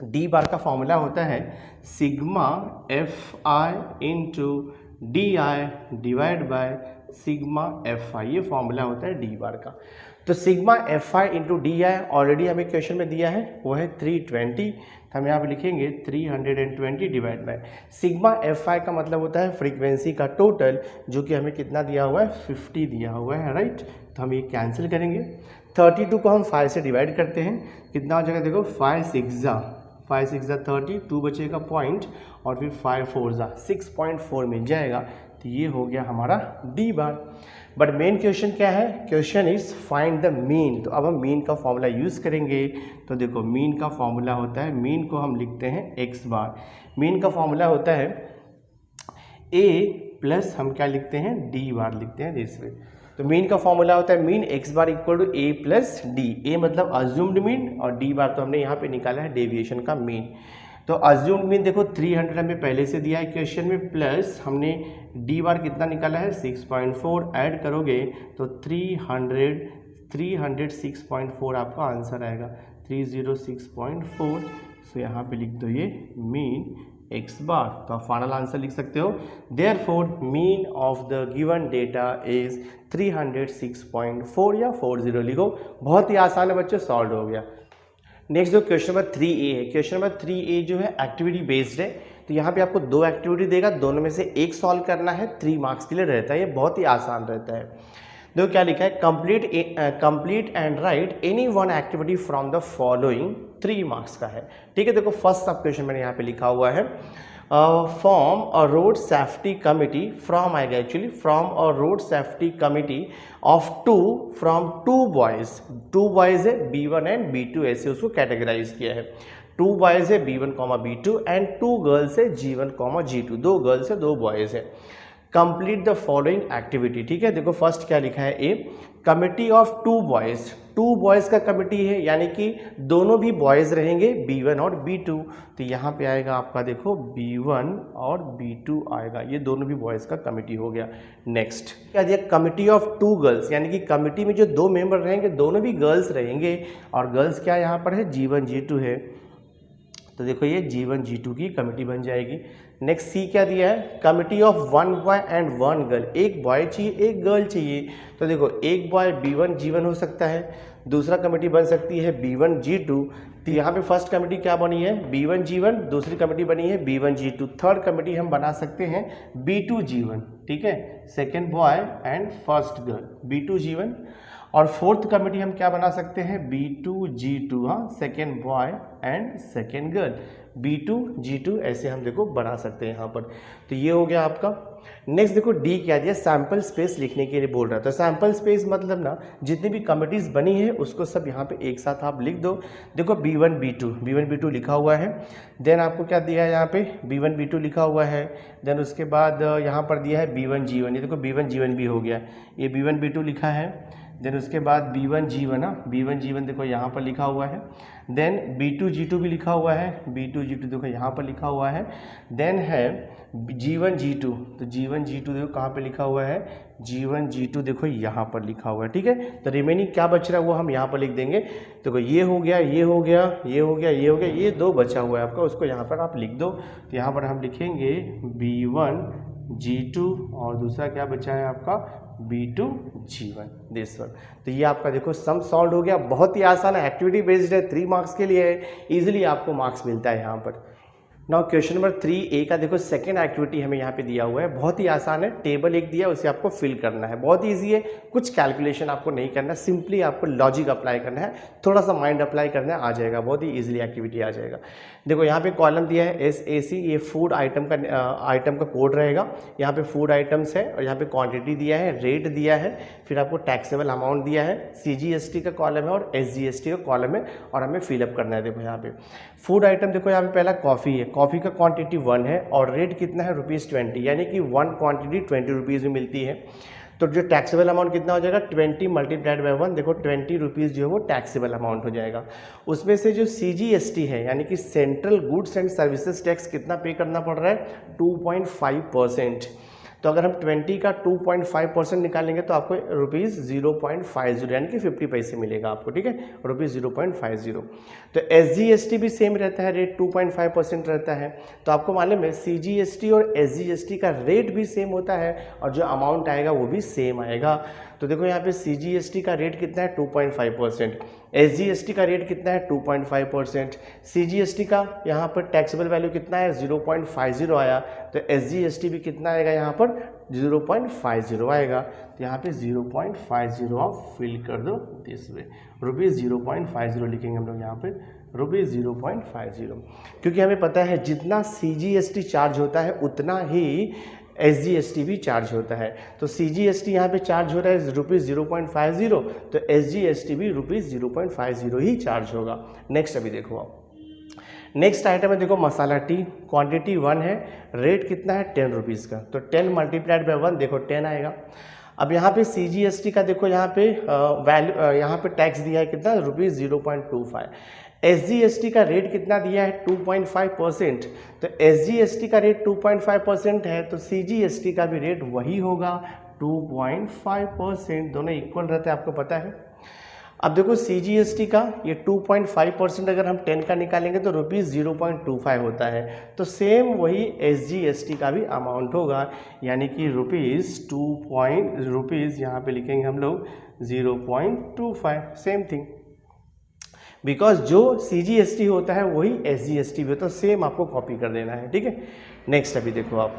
डी बार का फॉर्मूला होता है sigma F I into D I divide by sigma F आई, ये फॉर्मूला होता है डी बार का। तो sigma F I into D I already हमें क्वेश्चन में दिया है, वो है 320। हम यहाँ पे लिखेंगे 320 डिवाइड बाय सिग्मा एफ आई का मतलब होता है फ्रीक्वेंसी का टोटल, जो कि हमें कितना दिया हुआ है, 50 दिया हुआ है, राइट। तो हम ये कैंसिल करेंगे। 32 को हम 5 से डिवाइड करते हैं, कितना हो जाएगा देखो 5 6 जा 30, 2 बचेगा पॉइंट और फिर 5 4 जा 6.4 मिल जाएगा। तो ये हो गया हमारा D bar. But main question क्या है, question is find the mean. तो अब हम मीन का फॉर्मूला यूज़ करेंगे। तो देखो मीन का फॉर्मूला होता है, मीन को हम लिखते हैं एक्स बार। मीन का फॉर्मूला होता है ए प्लस हम क्या लिखते हैं, डी बार लिखते हैं दिस वे। तो मीन का फॉर्मूला होता है mean X bar equal to A plus D, A मतलब अज्यूम्ड मीन और डी बार तो हमने यहाँ पे निकाला है डेविएशन का मीन। तो अज्यूम्ड मीन देखो 300 हमें पहले से दिया है क्वेश्चन में, प्लस हमने डी बार कितना निकाला है 6.4, ऐड करोगे तो 306.4 आपका आंसर आएगा, 306.4। सो यहाँ पे लिख दो ये मीन एक्स बार। तो आप फाइनल आंसर लिख सकते हो, therefore mean of the given data is 306.4 या 40 लिखो। बहुत ही आसान है बच्चों, सॉल्व हो गया। नेक्स्ट जो क्वेश्चन नंबर 3A है, क्वेश्चन नंबर 3A जो है एक्टिविटी बेस्ड है। तो यहाँ पे आपको 2 एक्टिविटी देगा, दोनों में से एक सॉल्व करना है, 3 मार्क्स के लिए रहता है, ये बहुत ही आसान रहता है। देखो क्या लिखा है, complete and right any one activity from the following, 3 marks का है, ठीक है। देखो फर्स्ट सब क्वेश्चन मैंने यहाँ पे लिखा हुआ है, form a road safety committee from आएगा actually, from a road safety committee of 2 from 2 boys, 2 boys है B1 एंड B2, ऐसे उसको कैटेगराइज किया है। 2 बॉयज़ है B1, B2 एंड 2 गर्ल्स है G1, G2, 2 गर्ल्स है 2 बॉयज़ है। कंप्लीट द फॉलोइंग एक्टिविटी, ठीक है। देखो फर्स्ट क्या लिखा है, ए कमिटी ऑफ 2 बॉयज़, 2 बॉयज़ का कमिटी है, यानी कि दोनों भी बॉयज़ रहेंगे B1 और B2। तो यहाँ पे आएगा आपका देखो B1 और B2 आएगा, ये दोनों भी बॉयज़ का कमिटी हो गया। नेक्स्ट क्या दिया, कमिटी ऑफ 2 गर्ल्स, यानी कि कमिटी में जो 2 मेंबर रहेंगे दोनों भी गर्ल्स रहेंगे, और गर्ल्स क्या यहाँ पर है G1 G2 है। तो देखो ये G1 G2 की कमिटी बन जाएगी। नेक्स्ट सी क्या दिया है, committee of 1 boy and 1 girl, एक बॉय चाहिए एक गर्ल चाहिए। तो देखो एक बॉय B1 G1 हो सकता है, दूसरा कमिटी बन सकती है B1 G2। तो यहाँ पे फर्स्ट कमिटी क्या बनी है B1 G1, दूसरी कमिटी बनी है B1 G2, थर्ड कमिटी हम बना सकते हैं B2 G1, ठीक है, second boy and first girl B2 G1। और फोर्थ कमिटी हम क्या बना सकते हैं B2 G2, हाँ, second boy and second girl B2 G2, ऐसे हम देखो बना सकते हैं यहाँ पर। तो ये हो गया आपका। नेक्स्ट देखो डी क्या दिया, सैम्पल स्पेस लिखने के लिए बोल रहा था। सैम्पल स्पेस मतलब ना जितनी भी कमिटीज़ बनी है उसको सब यहाँ पे एक साथ आप लिख दो। देखो B1 B2 लिखा हुआ है, देन आपको क्या दिया है यहाँ पे B1 B2 लिखा हुआ है, देन उसके बाद यहाँ पर दिया है B1 G1, ये देखो B1 G1 भी हो गया, ये B1 B2 लिखा है। देन उसके बाद B1 G1 ना, B1 G1 देखो यहाँ पर लिखा हुआ है। देन B2 G2 भी लिखा हुआ है, B2 G2 देखो यहाँ पर लिखा हुआ है। देन है G1 G2, तो G1 G2 देखो कहाँ पे लिखा हुआ है, G1 G2 देखो यहाँ पर लिखा हुआ है, ठीक है। तो रिमेनिंग क्या बच रहा है वो हम यहाँ पर लिख देंगे। देखो ये हो गया, ये हो गया, ये हो गया, ये हो गया, ये 2 बचा हुआ है आपका, उसको यहाँ पर आप लिख दो। तो यहाँ पर हम लिखेंगे B1 G2 और दूसरा क्या बचा है आपका B2 G1 दिस वन। तो ये आपका देखो सम सॉल्व हो गया। बहुत ही आसान है, एक्टिविटी बेस्ड है, 3 मार्क्स के लिए है, इजीली आपको मार्क्स मिलता है यहाँ पर। नाउ क्वेश्चन नंबर 3A का देखो सेकंड एक्टिविटी हमें यहाँ पे दिया हुआ है, बहुत ही आसान है। टेबल एक दिया है, उसे आपको फिल करना है, बहुत ईजी है। कुछ कैलकुलेशन आपको नहीं करना, सिंपली आपको लॉजिक अप्लाई करना है, थोड़ा सा माइंड अप्लाई करना है, आ जाएगा, बहुत ही ईजिली एक्टिविटी आ जाएगा। देखो यहाँ पे कॉलम दिया है SAC, ये फूड आइटम का कोड रहेगा। यहाँ पे फूड आइटम्स है और यहाँ पे क्वांटिटी दिया है, रेट दिया है, फिर आपको टैक्सेबल अमाउंट दिया है, CGST का कॉलम है और SGST का कॉलम है और हमें फिलअप करना है। देखो यहाँ पे फूड आइटम देखो यहाँ पे पहला कॉफ़ी है, कॉफ़ी का क्वांटिटी 1 है और रेट कितना है ₹20, यानी कि 1 क्वांटिटी 20 रुपीज़ में मिलती है। तो जो टैक्सेबल अमाउंट कितना हो जाएगा 20 मल्टीप्लाइड बाय 1, देखो 20 रुपीज़ जो है वो टैक्सेबल अमाउंट हो जाएगा। उसमें से जो CGST है यानी कि central goods and services tax कितना पे करना पड़ रहा है 2.5%। तो अगर हम 20 का 2.5% निकालेंगे तो आपको ₹0.50 यानी कि 50 पैसे मिलेगा आपको, ठीक है, ₹0.50। तो SGST भी सेम रहता है, रेट 2.5% रहता है। तो आपको मालूम है CGST और SGST का रेट भी सेम होता है और जो अमाउंट आएगा वो भी सेम आएगा। तो देखो यहाँ पे CGST का रेट कितना है 2.5%, SGST का रेट कितना है 2.5%, CGST का यहाँ पर टैक्सेबल वैल्यू कितना है 0.50 आया, तो SGST भी कितना आएगा यहाँ पर 0.50 आएगा। तो यहाँ पे 0.50 आप फिल कर दो दिस वे, ₹0.50 लिखेंगे हम लोग यहाँ पे, ₹0.50, क्योंकि हमें पता है जितना CGST चार्ज होता है उतना ही SGST भी चार्ज होता है। तो CGST यहाँ पे चार्ज हो रहा है ₹0.50, तो SGST भी ₹0.50 ही चार्ज होगा। नेक्स्ट अभी देखो आप, नेक्स्ट आइटम है देखो मसाला टी, क्वांटिटी 1 है, रेट कितना है 10 रुपीज़ का, तो 10 मल्टीप्लाइड बाय 1 देखो 10 आएगा। अब यहाँ पे CGST का देखो यहाँ पे वैल्यू, यहाँ पे टैक्स दिया है कितना ₹0.25, SGST का रेट कितना दिया है 2.5%, तो SGST का रेट 2.5% है तो CGST का भी रेट वही होगा 2.5%, दोनों इक्वल रहते हैं, आपको पता है। अब देखो CGST का ये 2.5% अगर हम 10 का निकालेंगे तो ₹0.25 होता है, तो सेम वही SGST का भी अमाउंट होगा, यानी कि रुपीज़ यहाँ पे लिखेंगे हम लोग 0.25, सेम थिंग, बिकॉज जो CGST होता है वही SGST भी होता है, सेम आपको कॉपी कर देना है, ठीक है। नेक्स्ट अभी देखो आप,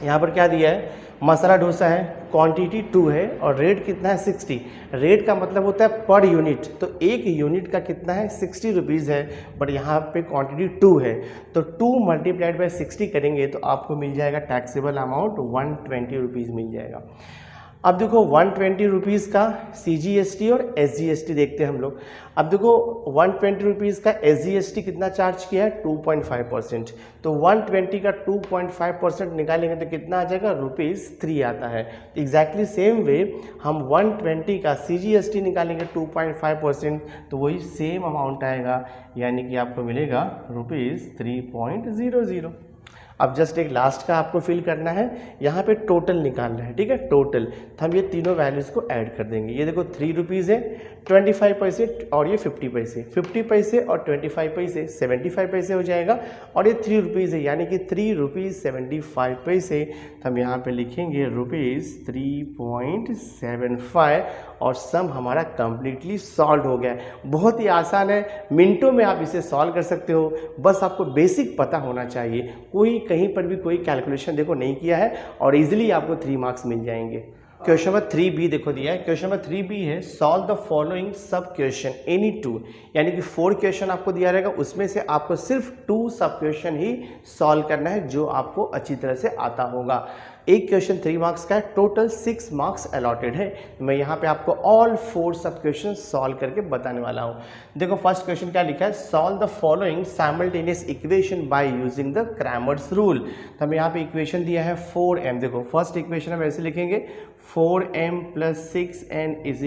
यहाँ पर क्या दिया है, मसाला डोसा है, क्वांटिटी 2 है और रेट कितना है 60। रेट का मतलब होता है पर यूनिट, तो एक यूनिट का कितना है 60 रुपीज़ है, बट यहाँ पे क्वांटिटी 2 है, तो 2 मल्टीप्लाइड बाय 60 करेंगे तो आपको मिल जाएगा टैक्सेबल अमाउंट 120 रुपीज़ मिल जाएगा। अब देखो 120 रुपीज़ का CGST और SGST देखते हैं हम लोग। अब देखो 120 रुपीज़ का SGST कितना चार्ज किया है 2.5%, तो 120 का 2.5% निकालेंगे तो कितना आ जाएगा ₹3 आता है। एग्जैक्टली सेम वे हम 120 का CGST निकालेंगे 2.5%, तो वही सेम अमाउंट आएगा, यानी कि आपको मिलेगा ₹3.00। अब जस्ट एक लास्ट का आपको फिल करना है, यहाँ पे टोटल निकालना है, ठीक है, टोटल। तो हम ये तीनों वैल्यूज़ को ऐड कर देंगे। ये देखो 3 रुपीज़ है, 25 पैसे और ये 50 पैसे, 50 पैसे और 25 पैसे 75 पैसे हो जाएगा, और ये 3 रुपीज़ है यानी कि ₹3.75। तो हम यहाँ पे लिखेंगे ₹3.75 और सम हमारा कंप्लीटली सॉल्व हो गया। बहुत ही आसान है, मिनटों में आप इसे सॉल्व कर सकते हो, बस आपको बेसिक पता होना चाहिए। कोई कहीं पर भी कोई कैलकुलेशन देखो नहीं किया है और इजीली आपको 3 मार्क्स मिल जाएंगे। क्वेश्चन नंबर 3B देखो दिया है, क्वेश्चन नंबर 3B है सॉल्व द फॉलोइंग सब क्वेश्चन एनी 2, यानी कि 4 क्वेश्चन आपको दिया रहेगा, उसमें से आपको सिर्फ 2 सब क्वेश्चन ही सॉल्व करना है जो आपको अच्छी तरह से आता होगा। एक क्वेश्चन 3 मार्क्स का है, टोटल 6 मार्क्स अलॉटेड है। मैं यहाँ पे आपको ऑल 4 सब क्वेश्चन सॉल्व करके बताने वाला हूँ। देखो फर्स्ट क्वेश्चन क्या लिखा है, solve the following simultaneous equation by using the Cramer's rule. तो हमें यहाँ पे इक्वेशन दिया है 4m। देखो फर्स्ट इक्वेशन हम ऐसे लिखेंगे 4m + 6n =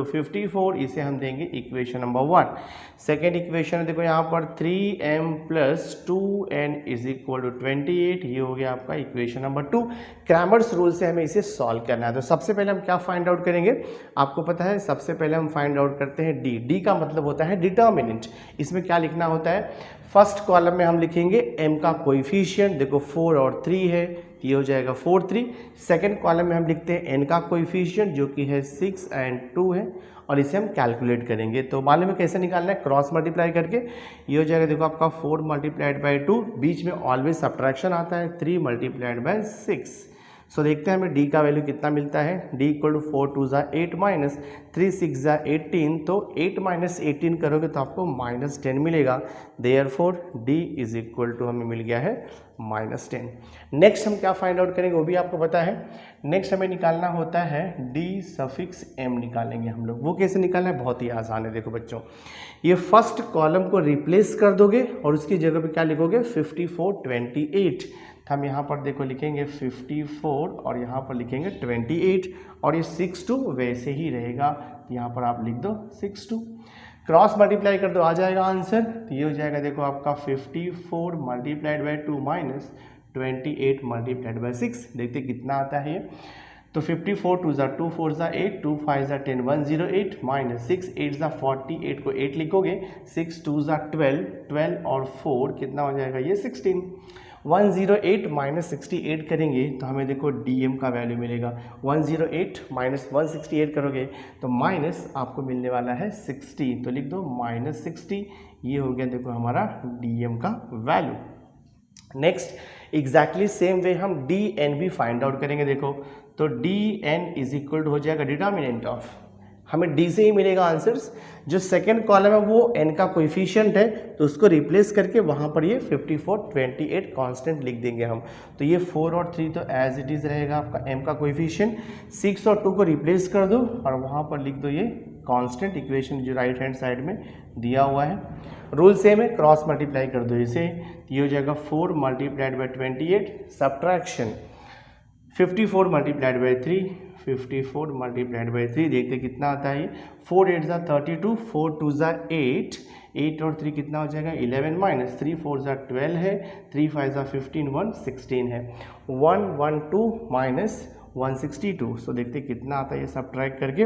54, इसे हम देंगे इक्वेशन नंबर 1। सेकेंड इक्वेशन देखो यहाँ पर 3m + 2n = 28, ये हो गया आपका इक्वेशन नंबर 2। क्रैमर्स रूल से हमें इसे सॉल्व करना है। तो सबसे पहले हम क्या फाइंड आउट करेंगे, आपको पता है सबसे पहले हम फाइंड आउट करते हैं डी। डी का मतलब होता है डिटर्मिनेंट। इसमें क्या लिखना होता है, फर्स्ट कॉलम में हम लिखेंगे m का कोएफिशिएंट, देखो 4 और 3 है, ये हो जाएगा 4 3। सेकेंड कॉलम में हम लिखते हैं n का कोएफिशिएंट जो कि है 6 और 2 है, और इसे हम कैलकुलेट करेंगे। तो मालूम है कैसे निकालना है, क्रॉस मल्टीप्लाई करके। ये हो जाएगा देखो आपका 4 × 2, बीच में ऑलवेज सब्ट्रैक्शन आता है, 3 × 6। सो देखते हैं हमें d का वैल्यू कितना मिलता है। d = 4 2 8 3 6 18, तो 8 - 18 करोगे तो आपको -10 मिलेगा। देयरफॉर d = हमें मिल गया है -10। नेक्स्ट हम क्या फाइंड आउट करेंगे वो भी आपको पता है। नेक्स्ट हमें निकालना होता है d⁻m निकालेंगे हम लोग। वो कैसे निकालना है, बहुत ही आसान है। देखो बच्चों, ये फर्स्ट कॉलम को रिप्लेस कर दोगे और उसकी जगह पे क्या लिखोगे 54 28। हम यहाँ पर देखो लिखेंगे 54 और यहाँ पर लिखेंगे 28, और ये 62 वैसे ही रहेगा, यहाँ पर आप लिख दो 62। क्रॉस मल्टीप्लाई कर दो, आ जाएगा आंसर। तो ये हो जाएगा देखो आपका 54 × 2 - 28 × 6। देखते कितना आता है ये। तो 54 2 2 4 8 2 5 10 108 -6 8 48 को 8 लिखोगे, 6 2 12 12 और 4 कितना हो जाएगा ये 16। 108 - 68 करेंगे तो हमें देखो dm का वैल्यू मिलेगा। 108 - 168 करोगे तो माइनस आपको मिलने वाला है 60, तो लिख दो -60। ये हो गया देखो हमारा dm का value. Next exactly same way हम dn भी फाइंड आउट करेंगे। देखो तो dn = हो जाएगा डिटर्मिनेंट ऑफ, हमें d से ही मिलेगा आंसर्स। जो सेकंड कॉलम है वो n का कोएफिशिएंट है, तो उसको रिप्लेस करके वहाँ पर ये 54 28 कांस्टेंट लिख देंगे हम। तो ये 4 और 3 तो एज इट इज़ रहेगा आपका m का कोएफिशिएंट। 6 और 2 को रिप्लेस कर दो और वहाँ पर लिख दो ये कांस्टेंट, इक्वेशन जो राइट हैंड साइड में दिया हुआ है। रूल सेम है, क्रॉस मल्टीप्लाई कर दो इसे। ये हो जाएगा 4 × 28 सब्ट्रैक्शन 54 × 3, 54 × 3, देखते कितना आता है ये। 4 8 32, 4 2 8, 8 और 3 कितना हो जाएगा 11 3 4 12 है, 3 5 15 1 16 है। 112 - 162, सो देखते कितना आता है ये सब्ट्रैक्ट करके।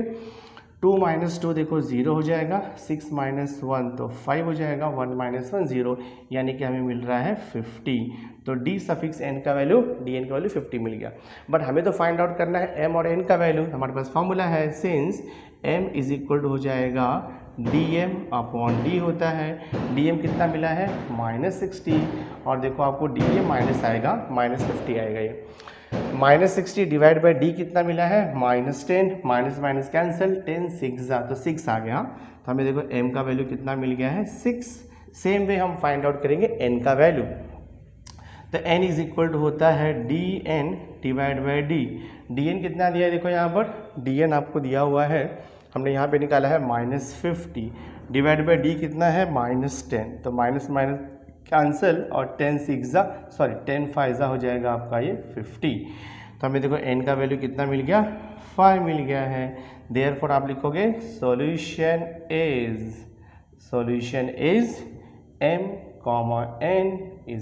2 - 2 देखो 0 हो जाएगा, 6 - 1 तो 5 हो जाएगा, 1 - 1 0, यानी कि हमें मिल रहा है 50। तो d⁻n का वैल्यू dn का वैल्यू 50 मिल गया। बट हमें तो फाइंड आउट करना है m और n का वैल्यू। हमारे पास फॉर्मूला है, सिंस m = हो जाएगा dm/d होता है। dm कितना मिला है -60, और देखो आपको dm माइनस आएगा -50 आएगा ये। -60 / d कितना मिला है -10, माइनस कैंसिल, 10 6 तो 6 आ गया। तो हमें देखो m का वैल्यू कितना मिल गया है 6। सेम वे हम फाइंड आउट करेंगे n का वैल्यू। तो n = होता है dn / d। dn कितना दिया है देखो यहाँ पर, dn आपको दिया हुआ है, हमने यहाँ पे निकाला है -50, / d कितना है -10, तो माइनस कैंसिल और 10 5 हो जाएगा आपका ये 50। तो हमें देखो n का वैल्यू कितना मिल गया 5 मिल गया है। देयरफॉर आप लिखोगे सॉल्यूशन इज m, n =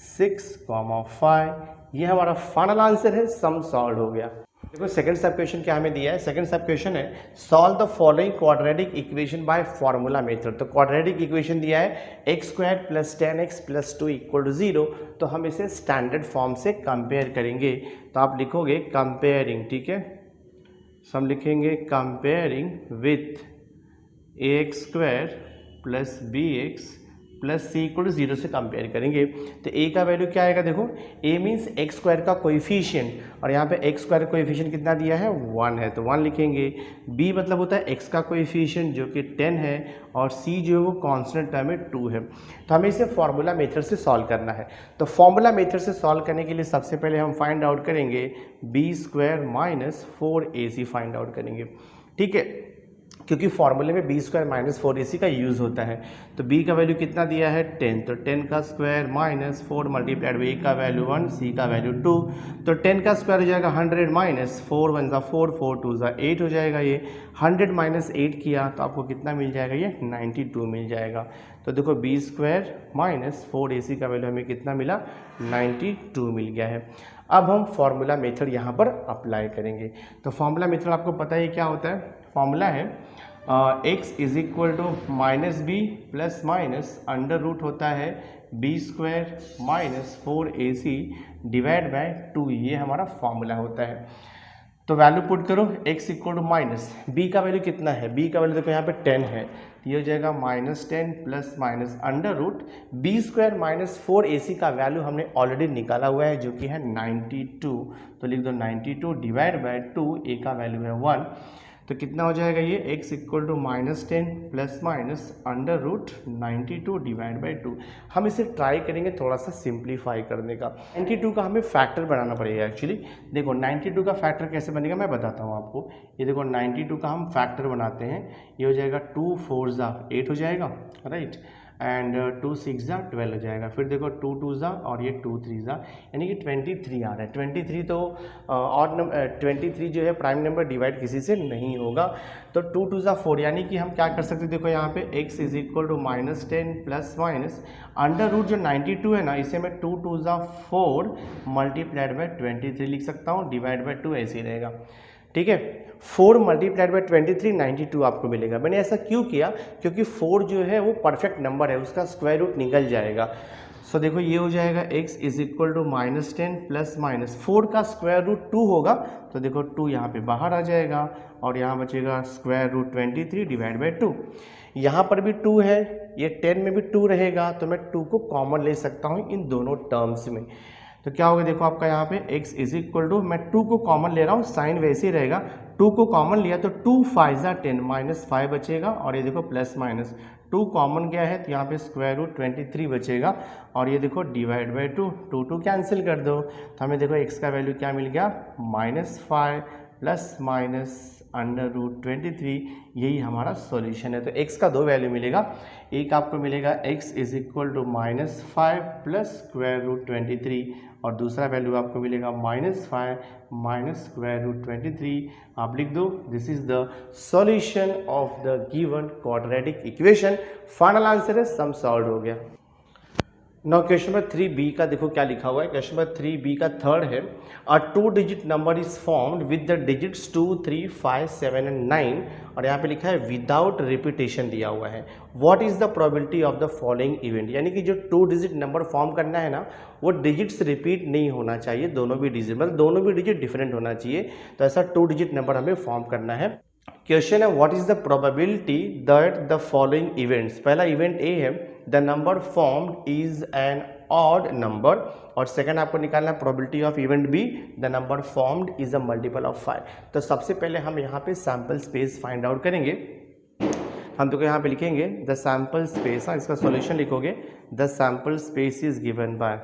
6, 5। ये हमारा फाइनल आंसर है, सम सॉल्व हो गया। देखो सेकंड सब क्वेश्चन क्या हमें दिया है। सेकंड सब क्वेश्चन है solve the following quadratic equation by formula method. तो क्वाड्रेटिक इक्वेशन दिया है x² + 10x + 2 = 0। तो हम इसे स्टैंडर्ड फॉर्म से कंपेयर करेंगे। तो आप लिखोगे कंपेयरिंग, ठीक है। सो हम लिखेंगे comparing with ax² + bx plus C equal to 0 से कंपेयर करेंगे। तो ए का वैल्यू क्या आएगा, देखो ए मीन्स एक्स स्क्वायर का कोएफिशिएंट और यहाँ पे एक्स स्क्वायर कोएफिशिएंट कितना दिया है 1 है तो 1 लिखेंगे। बी मतलब होता है एक्स का कोएफिशिएंट जो कि 10 है और सी जो है वो कांस्टेंट टर्म में 2 है। तो हमें इसे फार्मूला मेथड से सॉल्व करना है। तो फार्मूला मेथड से सॉल्व करने के लिए सबसे पहले हम फाइंड आउट करेंगे B square minus 4ac find out करेंगे, ठीक है, क्योंकि फॉर्मूले में बी स्क्वायर माइनस 4ac का यूज़ होता है। तो b का वैल्यू कितना दिया है 10, तो 10 का square minus 4 multiplied by a का वैल्यू 1, c का वैल्यू 2, तो 10 का स्क्वायर हो जाएगा 100 माइनस 4 1 ज़ा 4 4 2 ज़ा 8 हो जाएगा। ये 100 माइनस 8 किया तो आपको कितना मिल जाएगा, ये 92 मिल जाएगा। तो देखो बी स्क्वायर माइनस 4ac का वैल्यू हमें कितना मिला, 92 मिल गया है। अब हम फार्मूला मेथड यहाँ पर अप्लाई करेंगे। तो फार्मूला मेथड आपको पता है क्या होता है, फार्मूला है x is equal to minus B plus minus under root होता है B square minus 4ac divide by 2, ये हमारा फार्मूला होता है। तो वैल्यू पुट करो x equal to minus B का वैल्यू कितना है, b का वैल्यू देखो यहाँ पे 10 है, ये हो जाएगा -10 plus minus under root B square minus 4ac का वैल्यू हमने ऑलरेडी निकाला हुआ है जो कि है 92, तो लिख दो 92 डिवाइड बाय 2, a का वैल्यू है 1, तो कितना हो जाएगा ये x equal to -10 plus minus under root 92 divide by 2। हम इसे ट्राई करेंगे थोड़ा सा सिंप्लीफाई करने का। 92 का हमें फैक्टर बनाना पड़ेगा एक्चुअली। देखो 92 का फैक्टर कैसे बनेगा मैं बताता हूँ आपको। ये देखो 92 का हम फैक्टर बनाते हैं, ये हो जाएगा 2 4 ज़ा 8 हो जाएगा, राइट, एंड 2 6 ज़ा 12 हो जाएगा। फिर देखो 2 2 ज़ा और ये 2 3 ज़ा, यानी कि 23 आ रहा है। 23 तो और 23 जो है प्राइम नंबर डिवाइड किसी से नहीं होगा, तो 2 2 ज़ा 4, यानी कि हम क्या कर सकते हैं, देखो यहाँ पे x is equal to -10 plus minus under root जो 92 है ना, इसे मैं 2 2 ज़ा 4 मल्टीप्लाइड बाई 23 लिख सकता हूँ, डिवाइड बाई 2 ऐसे ही रहेगा, ठीक है। 4 मल्टीप्लाइड बाई 23 92 आपको मिलेगा। मैंने ऐसा क्यों किया, क्योंकि 4 जो है वो परफेक्ट नंबर है, उसका स्क्वायर रूट निकल जाएगा। सो देखो ये हो जाएगा x is equal to -10 plus minus 4 का स्क्वायर रूट 2 होगा, तो देखो 2 यहाँ पे बाहर आ जाएगा और यहाँ बचेगा स्क्वायर रूट 23 डिवाइड बाई 2। यहाँ पर भी 2 है, ये 10 में भी 2 रहेगा, तो मैं 2 को कॉमन ले सकता हूँ इन दोनों टर्म्स में। तो क्या होगा, देखो आपका यहाँ पे x इज इक्वल टू, मैं 2 को कॉमन ले रहा हूँ, साइन वैसे ही रहेगा, 2 को कॉमन लिया तो 2 5 ज़ा 10 माइनस 5 बचेगा, और ये देखो प्लस माइनस 2 कॉमन गया है तो यहाँ पे स्क्वायर रूट 23 बचेगा, और ये देखो डिवाइड बाई 2, 2 2 कैंसिल कर दो, तो हमें देखो x का वैल्यू क्या मिल गया, -5 प्लस माइनस अंडर रूट 23, यही हमारा सॉल्यूशन है। तो x का 2 वैल्यू मिलेगा, एक आपको मिलेगा x is equal to -5 plus square root 23, और दूसरा वैल्यू आपको मिलेगा -5 माइनस स्क्वायर रूट 23। आप लिख दो this is the solution of the given quadratic equation. Final answer है सम सॉल्व हो गया। नाउ क्वेश्चन नंबर 3b का देखो क्या लिखा हुआ है। क्वेश्चन नंबर 3b का थर्ड है, अ 2 digit number is formed with the digits 2 3 5 7 and 9, और यहाँ पे लिखा है विदाउट रिपीटेशन दिया हुआ है। What is the probability of the following event, यानी कि जो 2 डिजिट नंबर फॉर्म करना है ना, वो डिजिट्स रिपीट नहीं होना चाहिए, दोनों भी डिजिट मतलब दोनों भी डिजिट डिफरेंट होना चाहिए। तो ऐसा 2 डिजिट नंबर हमें फॉर्म करना है। क्वेश्चन है what is the probability that the following events, पहला इवेंट ए है the number formed is an odd number, और सेकंड आपको निकालना है probability of event be the number formed is a multiple of 5। तो सबसे पहले हम यहाँ पे सैम्पल स्पेस फाइंड आउट करेंगे। हम तो यहाँ पे लिखेंगे द सैम्पल स्पेस, हाँ इसका सॉल्यूशन लिखोगे the sample space is given by,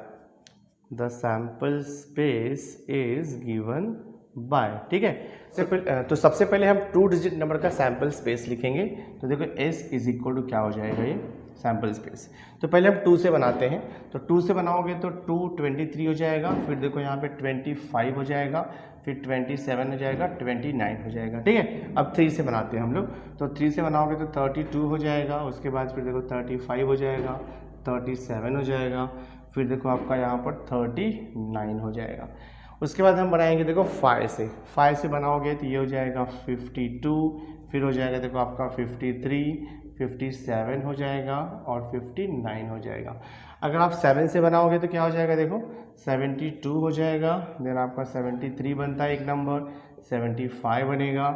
the sample space is given by, ठीक है। तो सबसे पहले हम 2 डिजिट नंबर का सैम्पल स्पेस लिखेंगे। तो देखो s इज इक्वल टू क्या हो जाएगा, ये सैम्पल स्पेस। तो पहले हम 2 से बनाते हैं, तो 2 से बनाओगे तो 2 23 हो जाएगा, फिर देखो यहाँ पे 25 हो जाएगा, फिर 27 हो जाएगा, 29 हो जाएगा, ठीक है। अब 3 से बनाते हैं हम लोग, तो 3 से बनाओगे तो 32 हो जाएगा, उसके बाद फिर देखो 35 हो जाएगा, 37 हो जाएगा, फिर देखो आपका यहाँ पर 39 हो जाएगा। उसके बाद हम बनाएंगे देखो 5 से बनाओगे तो ये हो जाएगा 52, फिर हो जाएगा देखो आपका 53, 57 हो जाएगा और 59 हो जाएगा। अगर आप 7 से बनाओगे तो क्या हो जाएगा, देखो 72 हो जाएगा, देन आपका 73 बनता है एक नंबर, 75 बनेगा,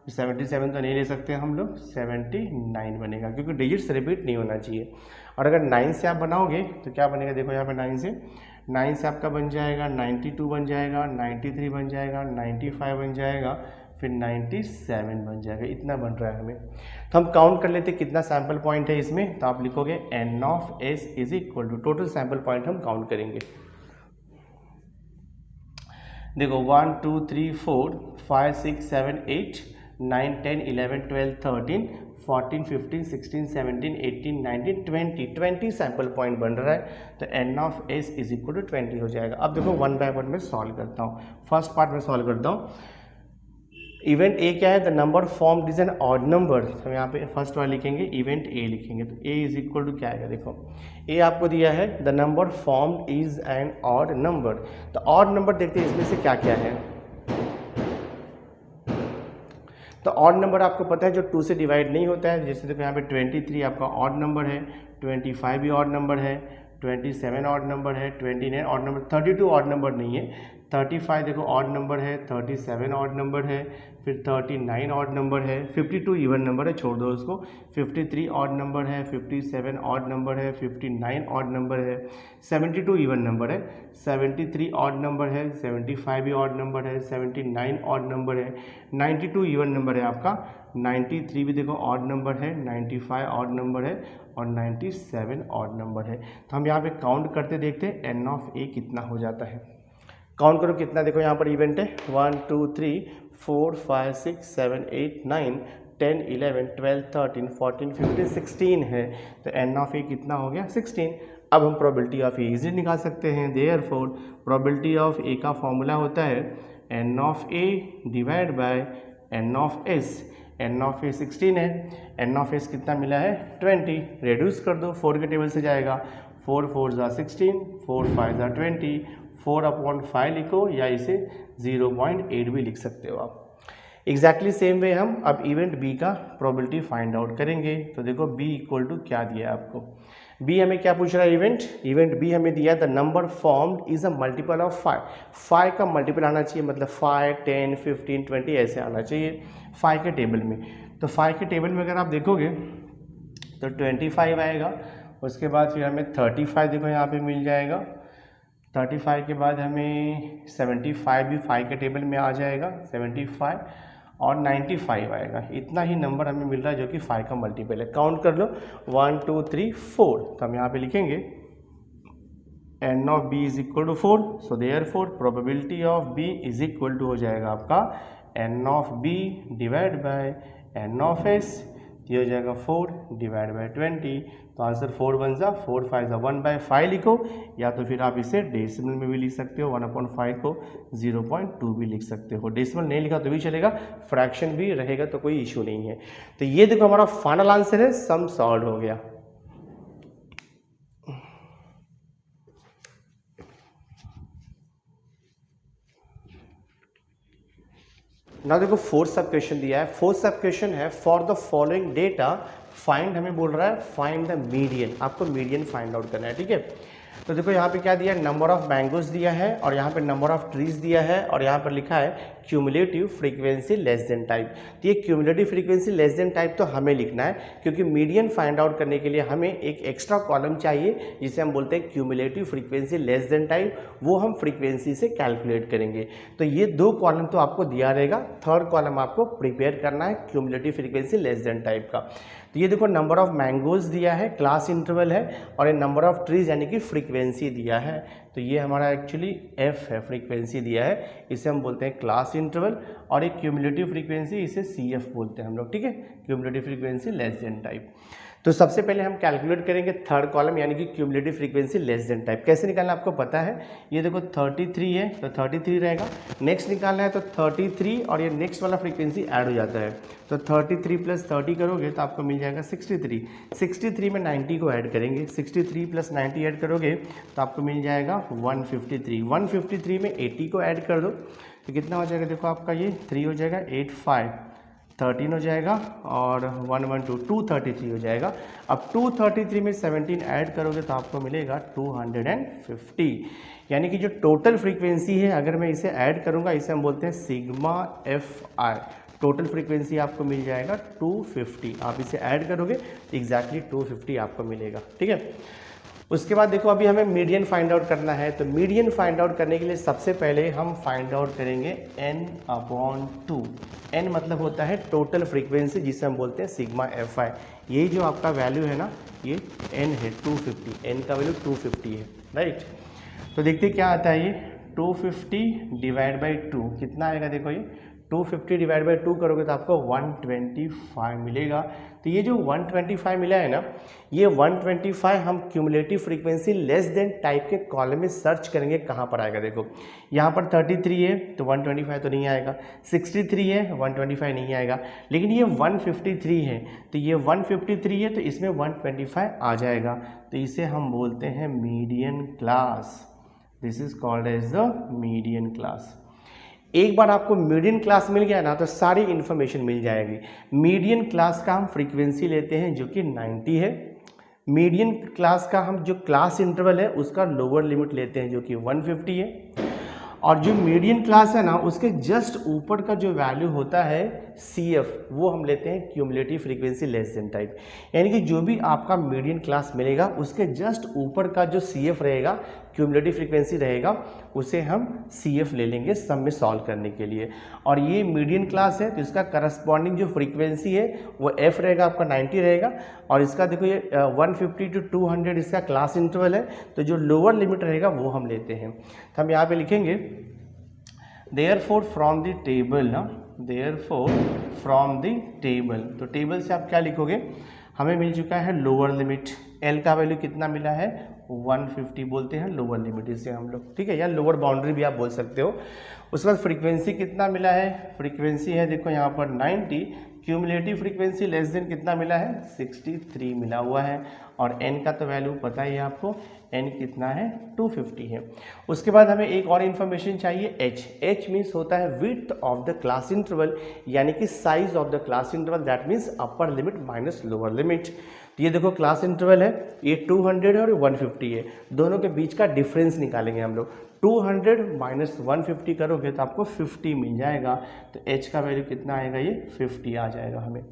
77 तो नहीं ले सकते हम लोग, 79 बनेगा, क्योंकि डिजिट्स रिपीट नहीं होना चाहिए। और अगर 9 से आप बनाओगे तो क्या बनेगा, देखो यहाँ पे 9 से आपका बन जाएगा 92 बन जाएगा, 93 बन जाएगा, 95 बन जाएगा, फिर 97 बन जाएगा। इतना बन रहा है हमें। तो हम काउंट कर लेते कितना सैम्पल पॉइंट है इसमें, तो आप लिखोगे n of s is equal to, total sample point हम काउंट करेंगे। देखो 1 2 3 4 5 6 7 8 9 10 11 12 13 14 15 16 17 18 19 20 सैम्पल पॉइंट बन रहा है। तो n of s is equal to 20 हो जाएगा। अब देखो वन बाय वन में सॉल्व करता हूँ। फर्स्ट पार्ट में सॉल्व करता हूँ। इवेंट ए क्या है, the number formed is an odd number. हम यहाँ पे फर्स्ट वाला लिखेंगे, इवेंट ए लिखेंगे। तो ए इज इक्वल टू क्या आएगा, देखो ए आपको दिया है the number formed is an odd number. तो ऑड नंबर देखते हैं इसमें से क्या क्या है। तो ऑड नंबर आपको पता है जो 2 से डिवाइड नहीं होता है, जैसे देखो यहाँ पे 23 आपका ऑड नंबर है, 25 भी ऑड नंबर है, 27 ऑड नंबर है, 29 ऑड नंबर, 32 ऑड नंबर नहीं है, 35 देखो ऑड नंबर है, 37 ऑड नंबर है, फिर 39 ऑड नंबर है, 52 इवन नंबर है, छोड़ दो उसको, 53 ऑड नंबर है, 57 ऑड नंबर है, 59 ऑड नंबर है, 72 इवन नंबर है, 73 ऑड नंबर है, 75 भी ऑड नंबर है, 79 ऑड नंबर है, 92 इवन नंबर है आपका, 93 भी देखो ऑड नंबर है, 95 ऑड नंबर है और 97 ऑड नंबर है। तो हम यहाँ पे काउंट करते देखते हैं n ऑफ a कितना हो जाता है। काउंट करो कितना, देखो यहाँ पर इवेंट है 1 2 3 4 5 6 7 8 9 10 11 12 13 14 15 16 है। तो n ऑफ a कितना हो गया 16। अब हम प्रोबेबिलिटी ऑफ a इजीली निकाल सकते हैं। देयरफॉर प्रोबेबिलिटी ऑफ a का फॉर्मूला होता है n of a divide by n of s। n of a 16 है, n ऑफ s कितना मिला है 20। रेड्यूस कर दो, 4 के टेबल से जाएगा, 4 4 ज़ा 16, 4 5 ज़ा 20, 4/5 लिखो या इसे 0.8 भी लिख सकते हो आप। एग्जैक्टली सेम वे हम अब इवेंट बी का प्रोबेबिलिटी फाइंड आउट करेंगे। तो देखो बी इक्वल टू क्या दिया है आपको, बी हमें क्या पूछ रहा है, इवेंट बी हमें दिया the number formed is a multiple of 5। 5 का मल्टीपल आना चाहिए, मतलब 5 10 15 20 ऐसे आना चाहिए 5 के टेबल में। तो 5 के टेबल में अगर आप देखोगे तो 25 आएगा, उसके बाद फिर हमें 35 देखो यहाँ पे मिल जाएगा, 35 के बाद हमें 75 भी 5 के टेबल में आ जाएगा, 75 और 95 आएगा। इतना ही नंबर हमें मिल रहा है जो कि 5 का मल्टीपल है। काउंट कर लो 1 2 3 4। तो हम यहाँ पे लिखेंगे n of b is equal to 4। So therefore probability of b is equal to हो जाएगा आपका n of b divide by n of s। ये हो जाएगा 4 डिवाइड बाय 20। तो आंसर 4 1 ज़ा 4 5 ज़ा 1/5 लिखो, या तो फिर आप इसे डेसिमल में भी लिख सकते हो, 1/5 को 0.2 भी लिख सकते हो। डेसिमल नहीं लिखा तो भी चलेगा, फ्रैक्शन भी रहेगा तो कोई इशू नहीं है। तो ये देखो हमारा फाइनल आंसर है, सम सॉल्व हो गया। ना देखो फोर्थ सब क्वेश्चन दिया है, फोर्थ सब क्वेश्चन है for the following data find, हमें बोल रहा है फाइंड द मीडियन, आपको मीडियन फाइंड आउट करना है, ठीक है। तो देखो यहाँ पे क्या दिया है, नंबर ऑफ मैंगोज दिया है और यहाँ पे नंबर ऑफ ट्रीज दिया है और यहाँ पर लिखा है cumulative frequency less than type. तो ये cumulative frequency less than type तो हमें लिखना है, क्योंकि मीडियन फाइंड आउट करने के लिए हमें एक एक्स्ट्रा कॉलम चाहिए जिसे हम बोलते हैं cumulative frequency less than type, वो हम फ्रीक्वेंसी से कैलकुलेट करेंगे। तो ये 2 कॉलम तो आपको दिया रहेगा, थर्ड कॉलम आपको प्रिपेयर करना है cumulative frequency less than type का। तो ये देखो नंबर ऑफ मैंगोज दिया है, क्लास इंटरवल है, और ये नंबर ऑफ ट्रीज यानी कि फ्रीक्वेंसी दिया है। तो ये हमारा एक्चुअली एफ है, फ्रीक्वेंसी दिया है, इसे हम बोलते हैं क्लास इंटरवल, और एक क्यूमुलेटिव फ्रीक्वेंसी इसे सी एफ बोलते हैं हम लोग, ठीक है, cumulative frequency less than type. तो सबसे पहले हम कैलकुलेट करेंगे थर्ड कॉलम यानी कि cumulative frequency less than type. कैसे निकालना आपको पता है, ये देखो 33 है तो 33 रहेगा, नेक्स्ट निकालना है तो 33 और ये नेक्स्ट वाला फ्रीक्वेंसी ऐड हो जाता है, तो 33 + 30 करोगे तो आपको मिल जाएगा 63। 63 में 90 को ऐड करेंगे, 63 + 90 ऐड करोगे तो आपको मिल जाएगा 153। 153 में 80 को ऐड कर दो तो कितना हो जाएगा, देखो आपका ये 3 हो जाएगा, 8 5 13 हो जाएगा और 112 233 हो जाएगा। अब 233 में 17 ऐड करोगे तो आपको मिलेगा 250, यानी कि जो टोटल फ्रीक्वेंसी है अगर मैं इसे ऐड करूंगा, इसे हम बोलते हैं सिग्मा एफ आई, टोटल फ्रीक्वेंसी आपको मिल जाएगा 250। आप इसे ऐड करोगे तो एग्जैक्टली 250 आपको मिलेगा, ठीक है। उसके बाद देखो अभी हमें मीडियन फाइंड आउट करना है, तो मीडियन फाइंड आउट करने के लिए सबसे पहले हम फाइंड आउट करेंगे n/2। n मतलब होता है टोटल फ्रीक्वेंसी, जिसे हम बोलते हैं सिग्मा fi। यही जो आपका वैल्यू है ना, ये n है 250, n का वैल्यू 250 है, राइट। तो देखते क्या आता है ये 250 डिवाइड बाई 2 कितना आएगा, देखो ये 250 डिवाइड बाई 2 करोगे तो आपको 125 मिलेगा। तो ये जो 125 मिला है ना, ये 125 हम cumulative frequency less than type के कॉलम में सर्च करेंगे, कहाँ पर आएगा। देखो यहाँ पर 33 है तो 125 तो नहीं आएगा, 63 है 125 नहीं आएगा, लेकिन ये 153 है तो ये 153 है तो इसमें 125 आ जाएगा। तो इसे हम बोलते हैं median class. This is called as the median class. एक बार आपको मीडियन क्लास मिल गया ना तो सारी इन्फॉर्मेशन मिल जाएगी। मीडियन क्लास का हम फ्रीक्वेंसी लेते हैं जो कि 90 है। मीडियन क्लास का हम जो क्लास इंटरवल है उसका लोअर लिमिट लेते हैं जो कि 150 है। और जो मीडियन क्लास है ना उसके जस्ट ऊपर का जो वैल्यू होता है CF, वो हम लेते हैं cumulative frequency less than type. यानी कि जो भी आपका मीडियन क्लास मिलेगा उसके जस्ट ऊपर का जो CF रहेगा, क्यूमुलेटिव फ्रीक्वेंसी रहेगा, उसे हम CF ले लेंगे सम में सॉल्व करने के लिए। और ये मीडियन क्लास है तो इसका करस्पॉन्डिंग जो फ्रीक्वेंसी है वो F रहेगा, आपका 90 रहेगा। और इसका देखो ये 150 to 200 इसका क्लास इंटरवल है, तो जो लोअर लिमिट रहेगा वो हम लेते हैं। तो हम यहाँ पे लिखेंगे देयरफॉर फ्रॉम द टेबल ना, देयरफॉर फ्रॉम द टेबल। तो टेबल से आप क्या लिखोगे, हमें मिल चुका है लोअर लिमिट, L का वैल्यू कितना मिला है 150 बोलते हैं लोअर लिमिट इसे हम लोग, ठीक है, या लोअर बाउंड्री भी आप बोल सकते हो। उसके बाद फ्रीक्वेंसी कितना मिला है, फ्रीक्वेंसी है देखो यहाँ पर 90, क्यूमुलेटिव फ्रीक्वेंसी लेस देन कितना मिला है 63 मिला हुआ है। और n का तो वैल्यू पता ही है आपको, n कितना है 250 है। उसके बाद हमें एक और इन्फॉर्मेशन चाहिए h मीन्स होता है width of the class interval, यानी कि size of the class interval, that means upper limit minus lower limit. तो ये देखो क्लास इंटरवल है, ये 200 है और 150 है, दोनों के बीच का डिफरेंस निकालेंगे हम लोग। 200 माइनस 150 करोगे तो आपको 50 मिल जाएगा। तो h का वैल्यू कितना आएगा, ये 50 आ जाएगा हमें।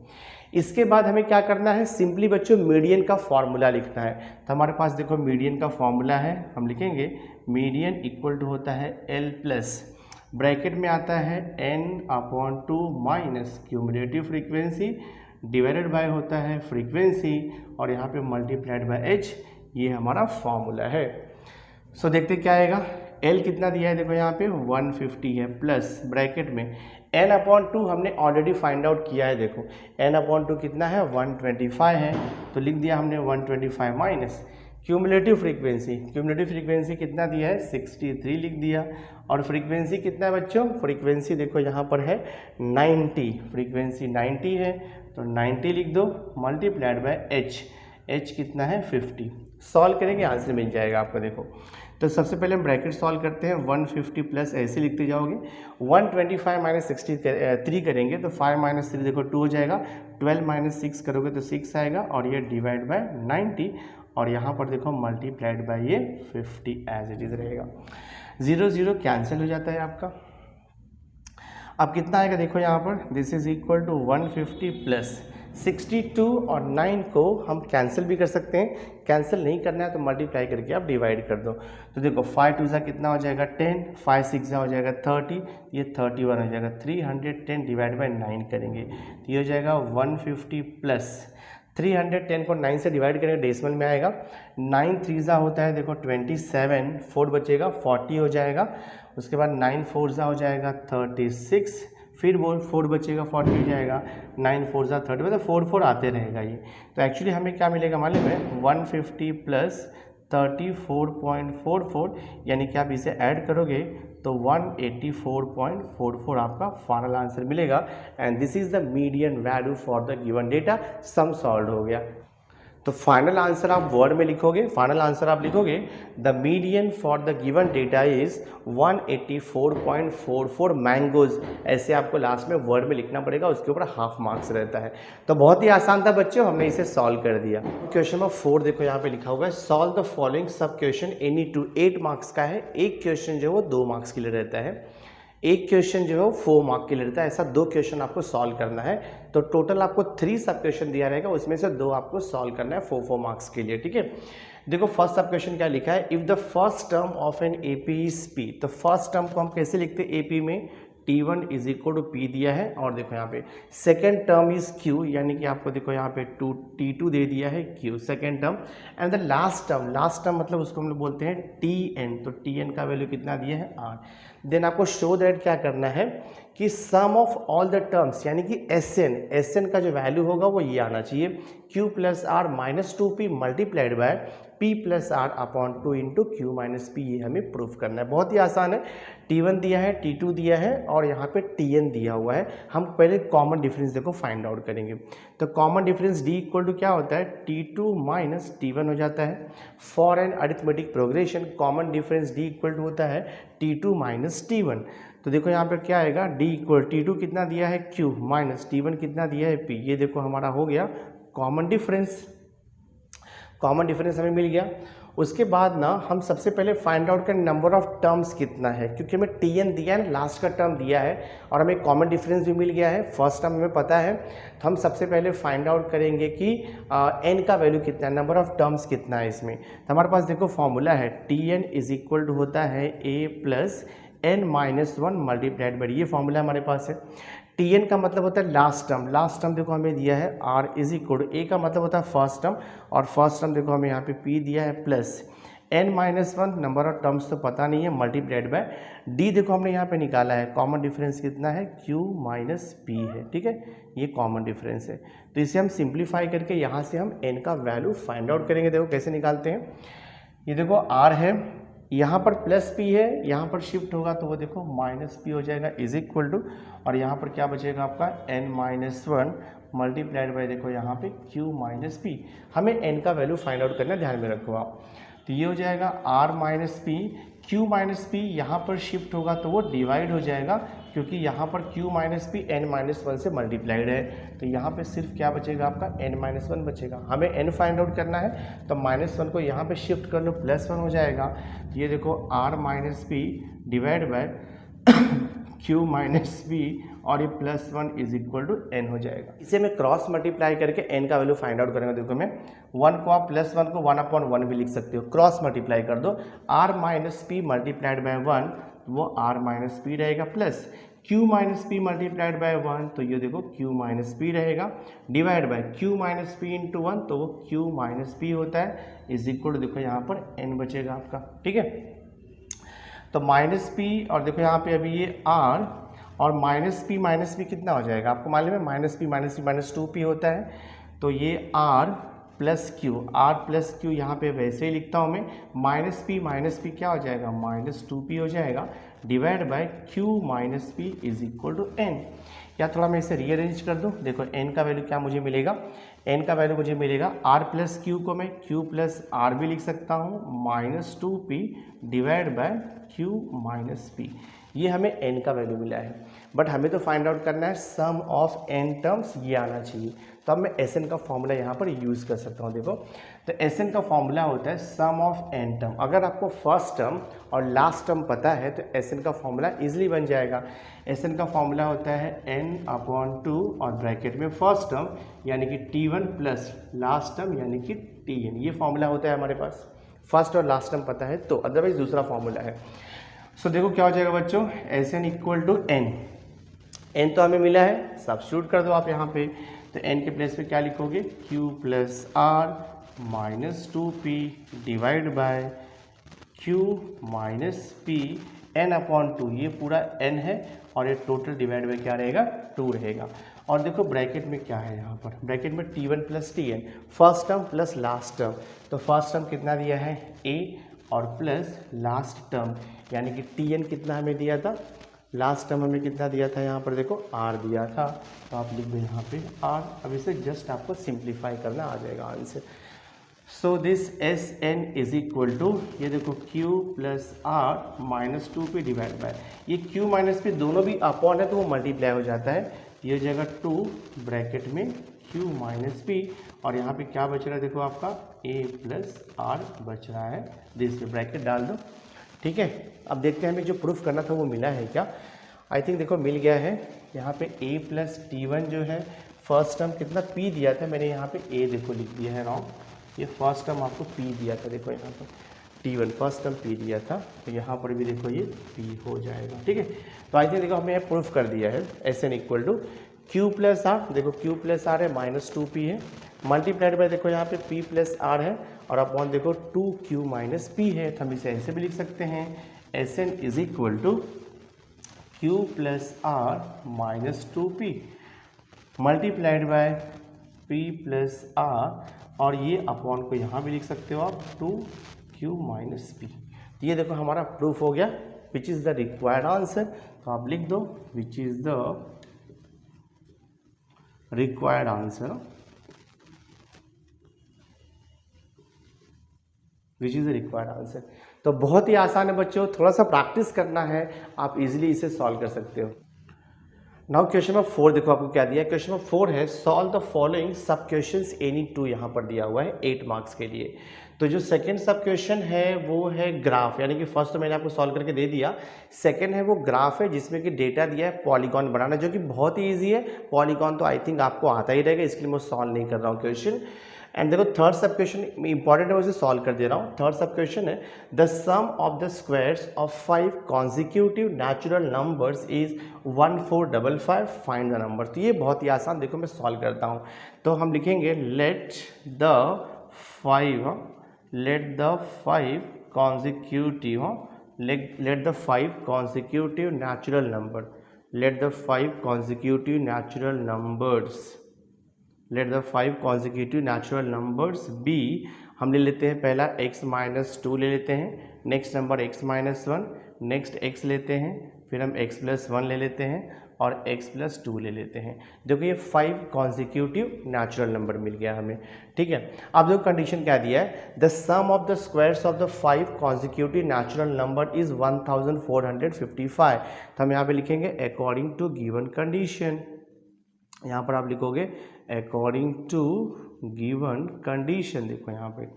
इसके बाद हमें क्या करना है, सिंपली बच्चों मीडियन का फॉर्मूला लिखना है। तो हमारे पास देखो मीडियन का फॉर्मूला है, हम लिखेंगे मीडियन इक्वल टू होता है L प्लस ब्रैकेट में आता है n/2 minus cumulative frequency divided by होता है फ्रीक्वेंसी और यहाँ पे मल्टीप्लाइड बाय h, ये हमारा फॉर्मूला है। सो देखते क्या आएगा, L कितना दिया है देखो यहाँ पे 150 है, प्लस ब्रैकेट में n/2 हमने ऑलरेडी फाइंड आउट किया है। देखो n/2 कितना है 125 है, तो लिख दिया हमने 125 माइनस क्यूमुलेटिव फ्रीक्वेंसी कितना दिया है 63 लिख दिया। और फ्रीक्वेंसी कितना है बच्चों, फ्रीक्वेंसी देखो यहाँ पर है 90, फ्रीक्वेंसी 90 है तो 90 लिख दो, मल्टीप्लाइड बाय h कितना है 50। सॉल्व करेंगे आंसर मिल जाएगा आपको। देखो तो सबसे पहले हम ब्रैकेट सॉल्व करते हैं, 150 प्लस ऐसे लिखते जाओगे, 125 माइनस 63 करेंगे तो 5 माइनस 3 देखो 2 हो जाएगा, 12 माइनस 6 करोगे तो 6 आएगा और ये डिवाइड बाय 90 और यहाँ पर देखो मल्टीप्लाइड बाय ये 50 एज इट इज रहेगा। 0 0 कैंसिल हो जाता है आपका। अब कितना आएगा देखो यहाँ पर, this is equal to 150 plus 62 और 9 को हम कैंसिल भी कर सकते हैं, कैंसिल नहीं करना है तो मल्टीप्लाई करके आप डिवाइड कर दो। तो देखो 5 2 सा कितना हो जाएगा 10, 5 6 हो जाएगा 30, ये 31 हो जाएगा। 310 डिवाइड बाय 9 करेंगे तो ये हो जाएगा 150 प्लस 310 को 9 से डिवाइड करेंगे डेसिमल में आएगा, 9 3 सा होता है देखो 27, 4 बचेगा 40 हो जाएगा। उसके बाद 9 4 सा हो जाएगा 36, फिर बोल 4 बचेगा 40 हो जाएगा, 9 4 सा 30, मतलब 4 4 आते रहेगा ये। तो एक्चुअली हमें क्या मिलेगा मालूम है 150 प्लस 34.44, यानी कि आप इसे ऐड करोगे तो 184.44 आपका फाइनल आंसर मिलेगा। And this is the median value for the given data. Some solve हो गया। तो फाइनल आंसर आप वर्ड में लिखोगे, फाइनल आंसर आप लिखोगे the median for the given data is 184.44 mangoes. ऐसे आपको लास्ट में वर्ड में लिखना पड़ेगा, उसके ऊपर हाफ मार्क्स रहता है। तो बहुत ही आसान था बच्चों, हमने इसे सॉल्व कर दिया। क्वेश्चन नंबर 4 देखो यहाँ पे लिखा हुआ है सॉल्व द फॉलोइंग सब क्वेश्चन एनी टू 8 मार्क्स का है। एक क्वेश्चन जो है वो 2 मार्क्स के लिए रहता है। एक क्वेश्चन जो है वो 4 मार्क के लिए रहता है, ऐसा 2 क्वेश्चन आपको सॉल्व करना है। तो टोटल आपको 3 सब क्वेश्चन दिया रहेगा, उसमें से 2 आपको सॉल्व करना है 4 मार्क्स के लिए, ठीक है। देखो फर्स्ट सब क्वेश्चन क्या लिखा है, if the first term of an AP is P. तो फर्स्ट टर्म को हम कैसे लिखते हैं, एपी में T1 is equal to P दिया है, और देखो यहाँ पे सेकेंड टर्म इज Q, यानी कि आपको देखो यहाँ पे T2 दे दिया है Q second term, and the last term मतलब उसको हम लोग बोलते हैं Tn। तो Tn का वैल्यू कितना दिया है R। देन आपको शो दैट क्या करना है कि सम ऑफ ऑल द टर्म्स, यानी कि Sn का जो वैल्यू होगा वो ये आना चाहिए, Q plus R minus 2p multiplied by P plus R upon 2 into Q minus P, ये हमें प्रूफ करना है। बहुत ही आसान है, T1 दिया है, T2 दिया है और यहाँ पे Tn दिया हुआ है। हम पहले कॉमन डिफरेंस देखो फाइंड आउट करेंगे। तो common difference D equal to क्या होता है, T2 माइनस T1 हो जाता है। For an arithmetic progression common difference D equal to होता है T2 माइनस T1। तो देखो यहाँ पर क्या आएगा, D इक्वल T2 कितना दिया है Q माइनस T1 कितना दिया है P। ये देखो हमारा हो गया कॉमन डिफरेंस। कॉमन डिफरेंस हमें मिल गया। उसके बाद ना हम सबसे पहले फाइंड आउट करें नंबर ऑफ टर्म्स कितना है, क्योंकि हमें Tn दिया है, लास्ट का टर्म दिया है और हमें कॉमन डिफरेंस भी मिल गया है, फर्स्ट टर्म हमें पता है। तो हम सबसे पहले फाइंड आउट करेंगे कि n का वैल्यू कितना है, नंबर ऑफ टर्म्स कितना है इसमें। तो हमारे पास देखो फॉर्मूला है, Tn इज इक्वल टू होता है a plus n minus 1 multiplied by, ये फॉर्मूला हमारे पास है। Tn का मतलब होता है लास्ट टर्म देखो हमें दिया है R is equal to, A का मतलब होता है फर्स्ट टर्म, और फर्स्ट टर्म देखो हमें यहाँ पे P दिया है plus n minus 1, number of terms तो पता नहीं है, मल्टीप्लाइड बाय D देखो हमने यहाँ पे निकाला है, कॉमन डिफरेंस कितना है Q माइनस P है, ठीक है, ये कॉमन डिफरेंस है। तो इसे हम सिंप्लीफाई करके यहाँ से हम n का वैल्यू फाइंड आउट करेंगे। देखो कैसे निकालते हैं, ये देखो R है, यहाँ पर प्लस P है, यहाँ पर शिफ्ट होगा तो वो देखो माइनस P हो जाएगा इज इक्वल टू, और यहाँ पर क्या बचेगा आपका n माइनस 1 मल्टीप्लाइड बाई देखो यहाँ पे Q माइनस P। हमें n का वैल्यू फाइंड आउट करना, ध्यान में रखो आप। तो ये हो जाएगा R minus P, Q minus P यहाँ पर शिफ्ट होगा तो वो डिवाइड हो जाएगा, क्योंकि यहाँ पर Q minus P n minus 1 से मल्टीप्लाइड है। तो यहाँ पे सिर्फ क्या बचेगा आपका n माइनस 1 बचेगा। हमें n फाइंड आउट करना है, तो माइनस 1 को यहाँ पे शिफ्ट कर लो, प्लस 1 हो जाएगा। ये देखो R minus P divide by Q minus P, और ये plus 1 is equal to n हो जाएगा। इसे मैं क्रॉस मल्टीप्लाई करके n का वैल्यू फाइंड आउट करेंगे। देखो मैं 1 को आप प्लस 1 को 1 अपॉन 1 भी लिख सकते हो, क्रॉस मल्टीप्लाई कर दो, R minus P multiplied by 1 वो R माइनस P रहेगा, plus Q minus P multiplied by 1 तो ये देखो Q माइनस P रहेगा, divide by Q minus P into 1 तो वो Q माइनस P होता है, इज इक्वल टू देखो यहाँ पर n बचेगा आपका, ठीक है। तो माइनस P और देखो यहाँ पे अभी ये R और माइनस पी कितना हो जाएगा, आपको मालूम है माइनस पी माइनस 2p होता है। तो ये R प्लस क्यू यहाँ पे वैसे ही लिखता हूँ मैं, माइनस पी क्या हो जाएगा, माइनस 2p हो जाएगा, divide by Q minus P is equal to n। या थोड़ा मैं इसे रीअरेंज कर दूँ, देखो n का वैल्यू क्या मुझे मिलेगा, n का वैल्यू मुझे मिलेगा R प्लस क्यू को मैं Q प्लस R भी लिख सकता हूँ, minus 2p divide by Q minus P. ये हमें n का वैल्यू मिला है, बट हमें तो फाइंड आउट करना है सम ऑफ n टर्म्स, ये आना चाहिए। तो अब मैं Sn का फॉर्मूला यहाँ पर यूज़ कर सकता हूँ। देखो तो Sn का फॉर्मूला होता है सम ऑफ n टर्म। अगर आपको फर्स्ट टर्म और लास्ट टर्म पता है तो Sn का फॉर्मूला इजीली बन जाएगा। Sn का फॉर्मूला होता है n/2 और ब्रैकेट में फर्स्ट टर्म यानी कि T1 प्लस लास्ट टर्म यानी कि Tn। ये फॉर्मूला होता है हमारे पास, फर्स्ट और लास्ट टर्म पता है तो, अदरवाइज दूसरा फॉर्मूला है। सो देखो क्या हो जाएगा बच्चों, Sn इक्वल टू n तो हमें मिला है, सब्स्टिट्यूट कर दो आप यहाँ पे। तो n के प्लेस पे क्या लिखोगे, Q plus R minus 2p divide by Q minus P n/2, ये पूरा n है और ये टोटल डिवाइड बाय क्या रहेगा, 2 रहेगा। और देखो ब्रैकेट में क्या है, यहाँ पर ब्रैकेट में T1 plus Tn, first term plus last term. तो फर्स्ट टर्म कितना दिया है a और प्लस लास्ट टर्म यानी कि Tn कितना हमें दिया था, लास्ट टर्म हमें कितना दिया था, यहाँ पर देखो R दिया था, तो आप लिख दो यहाँ पे R। अब इसे जस्ट आपको सिंप्लीफाई करना आ जाएगा answer. So this Sn is equal to, ये देखो Q plus R minus 2p divide by, ये Q माइनस p दोनों भी अपॉन है तो वो मल्टीप्लाई हो जाता है, ये हो जाएगा 2 ब्रैकेट में Q माइनस p, और यहाँ पे क्या बच रहा है देखो आपका a प्लस R बच रहा है, दिस पे ब्रैकेट डाल दो, ठीक है। अब देखते हैं हमें जो प्रूफ करना था वो मिला है क्या। आई थिंक देखो मिल गया है। यहाँ पे a प्लस t1 जो है फर्स्ट टर्म कितना p दिया था, मैंने यहाँ पे a देखो लिख दिया है रॉन्ग। ये फर्स्ट टर्म आपको p दिया था, देखो यहाँ पर t1 फर्स्ट टर्म p दिया था, तो यहाँ पर भी देखो ये p हो जाएगा। ठीक है, तो आई थिंक देखो हमने ये प्रूफ कर दिया है Sn equal to q plus R, देखो q प्लस आर है माइनस 2p है, मल्टीप्लाइड बाय देखो यहाँ पे p प्लस आर है और अपॉन देखो 2q माइनस p है। तो हम इसे ऐसे भी लिख सकते हैं Sn is equal to q plus R minus 2p multiplied by p plus R, और ये अपॉन को यहाँ भी लिख सकते हो आप 2q माइनस p। तो ये देखो हमारा प्रूफ हो गया, which is the required answer. तो आप लिख दो which is the required answer, which is the required answer. तो बहुत ही आसान है बच्चों, थोड़ा सा प्रैक्टिस करना है, आप इजीली इसे सॉल्व कर सकते हो। नाउ क्वेश्चन नंबर 4 देखो आपको क्या दिया है। क्वेश्चन नंबर 4 है सॉल्व द फॉलोइंग सब क्वेश्चंस एनी टू, यहाँ पर दिया हुआ है 8 मार्क्स के लिए। तो जो सेकंड सब क्वेश्चन है वो है ग्राफ, यानी कि फर्स्ट तो मैंने आपको सॉल्व करके दे दिया, सेकंड है वो ग्राफ है जिसमें कि डेटा दिया है पॉलीगॉन बनाना, जो कि बहुत ही ईजी है। पॉलीगॉन तो आई थिंक आपको आता ही रहेगा, इसके लिए मैं सॉल्व नहीं कर रहा हूँ क्वेश्चन। एंड देखो थर्ड सब क्वेश्चन इंपॉर्टेंट है, उसे सॉल्व कर दे रहा हूँ। थर्ड सब क्वेश्चन है the sum of the squares of 5 consecutive natural numbers is 1455, find the number. तो ये बहुत ही आसान, देखो मैं सॉल्व करता हूँ। तो हम लिखेंगे let the 5 consecutive let the 5 consecutive natural number let the 5 consecutive natural numbers let the 5 consecutive natural numbers be, हम ले लेते हैं पहला x माइनस 2 ले लेते हैं, next number x minus 1, next x लेते हैं, फिर हम x प्लस 1 ले लेते हैं और x प्लस 2 ले लेते हैं। देखो ये 5 कॉन्जिक्यूटिव नेचुरल नंबर मिल गया हमें। ठीक है, अब देखो कंडीशन क्या दिया है, the sum of the squares of the 5 consecutive natural number is 1455। तो हम यहाँ पे लिखेंगे अकॉर्डिंग टू गिवन कंडीशन, यहाँ पर आप लिखोगे अकॉर्डिंग टू गिवन कंडीशन। देखो यहाँ पे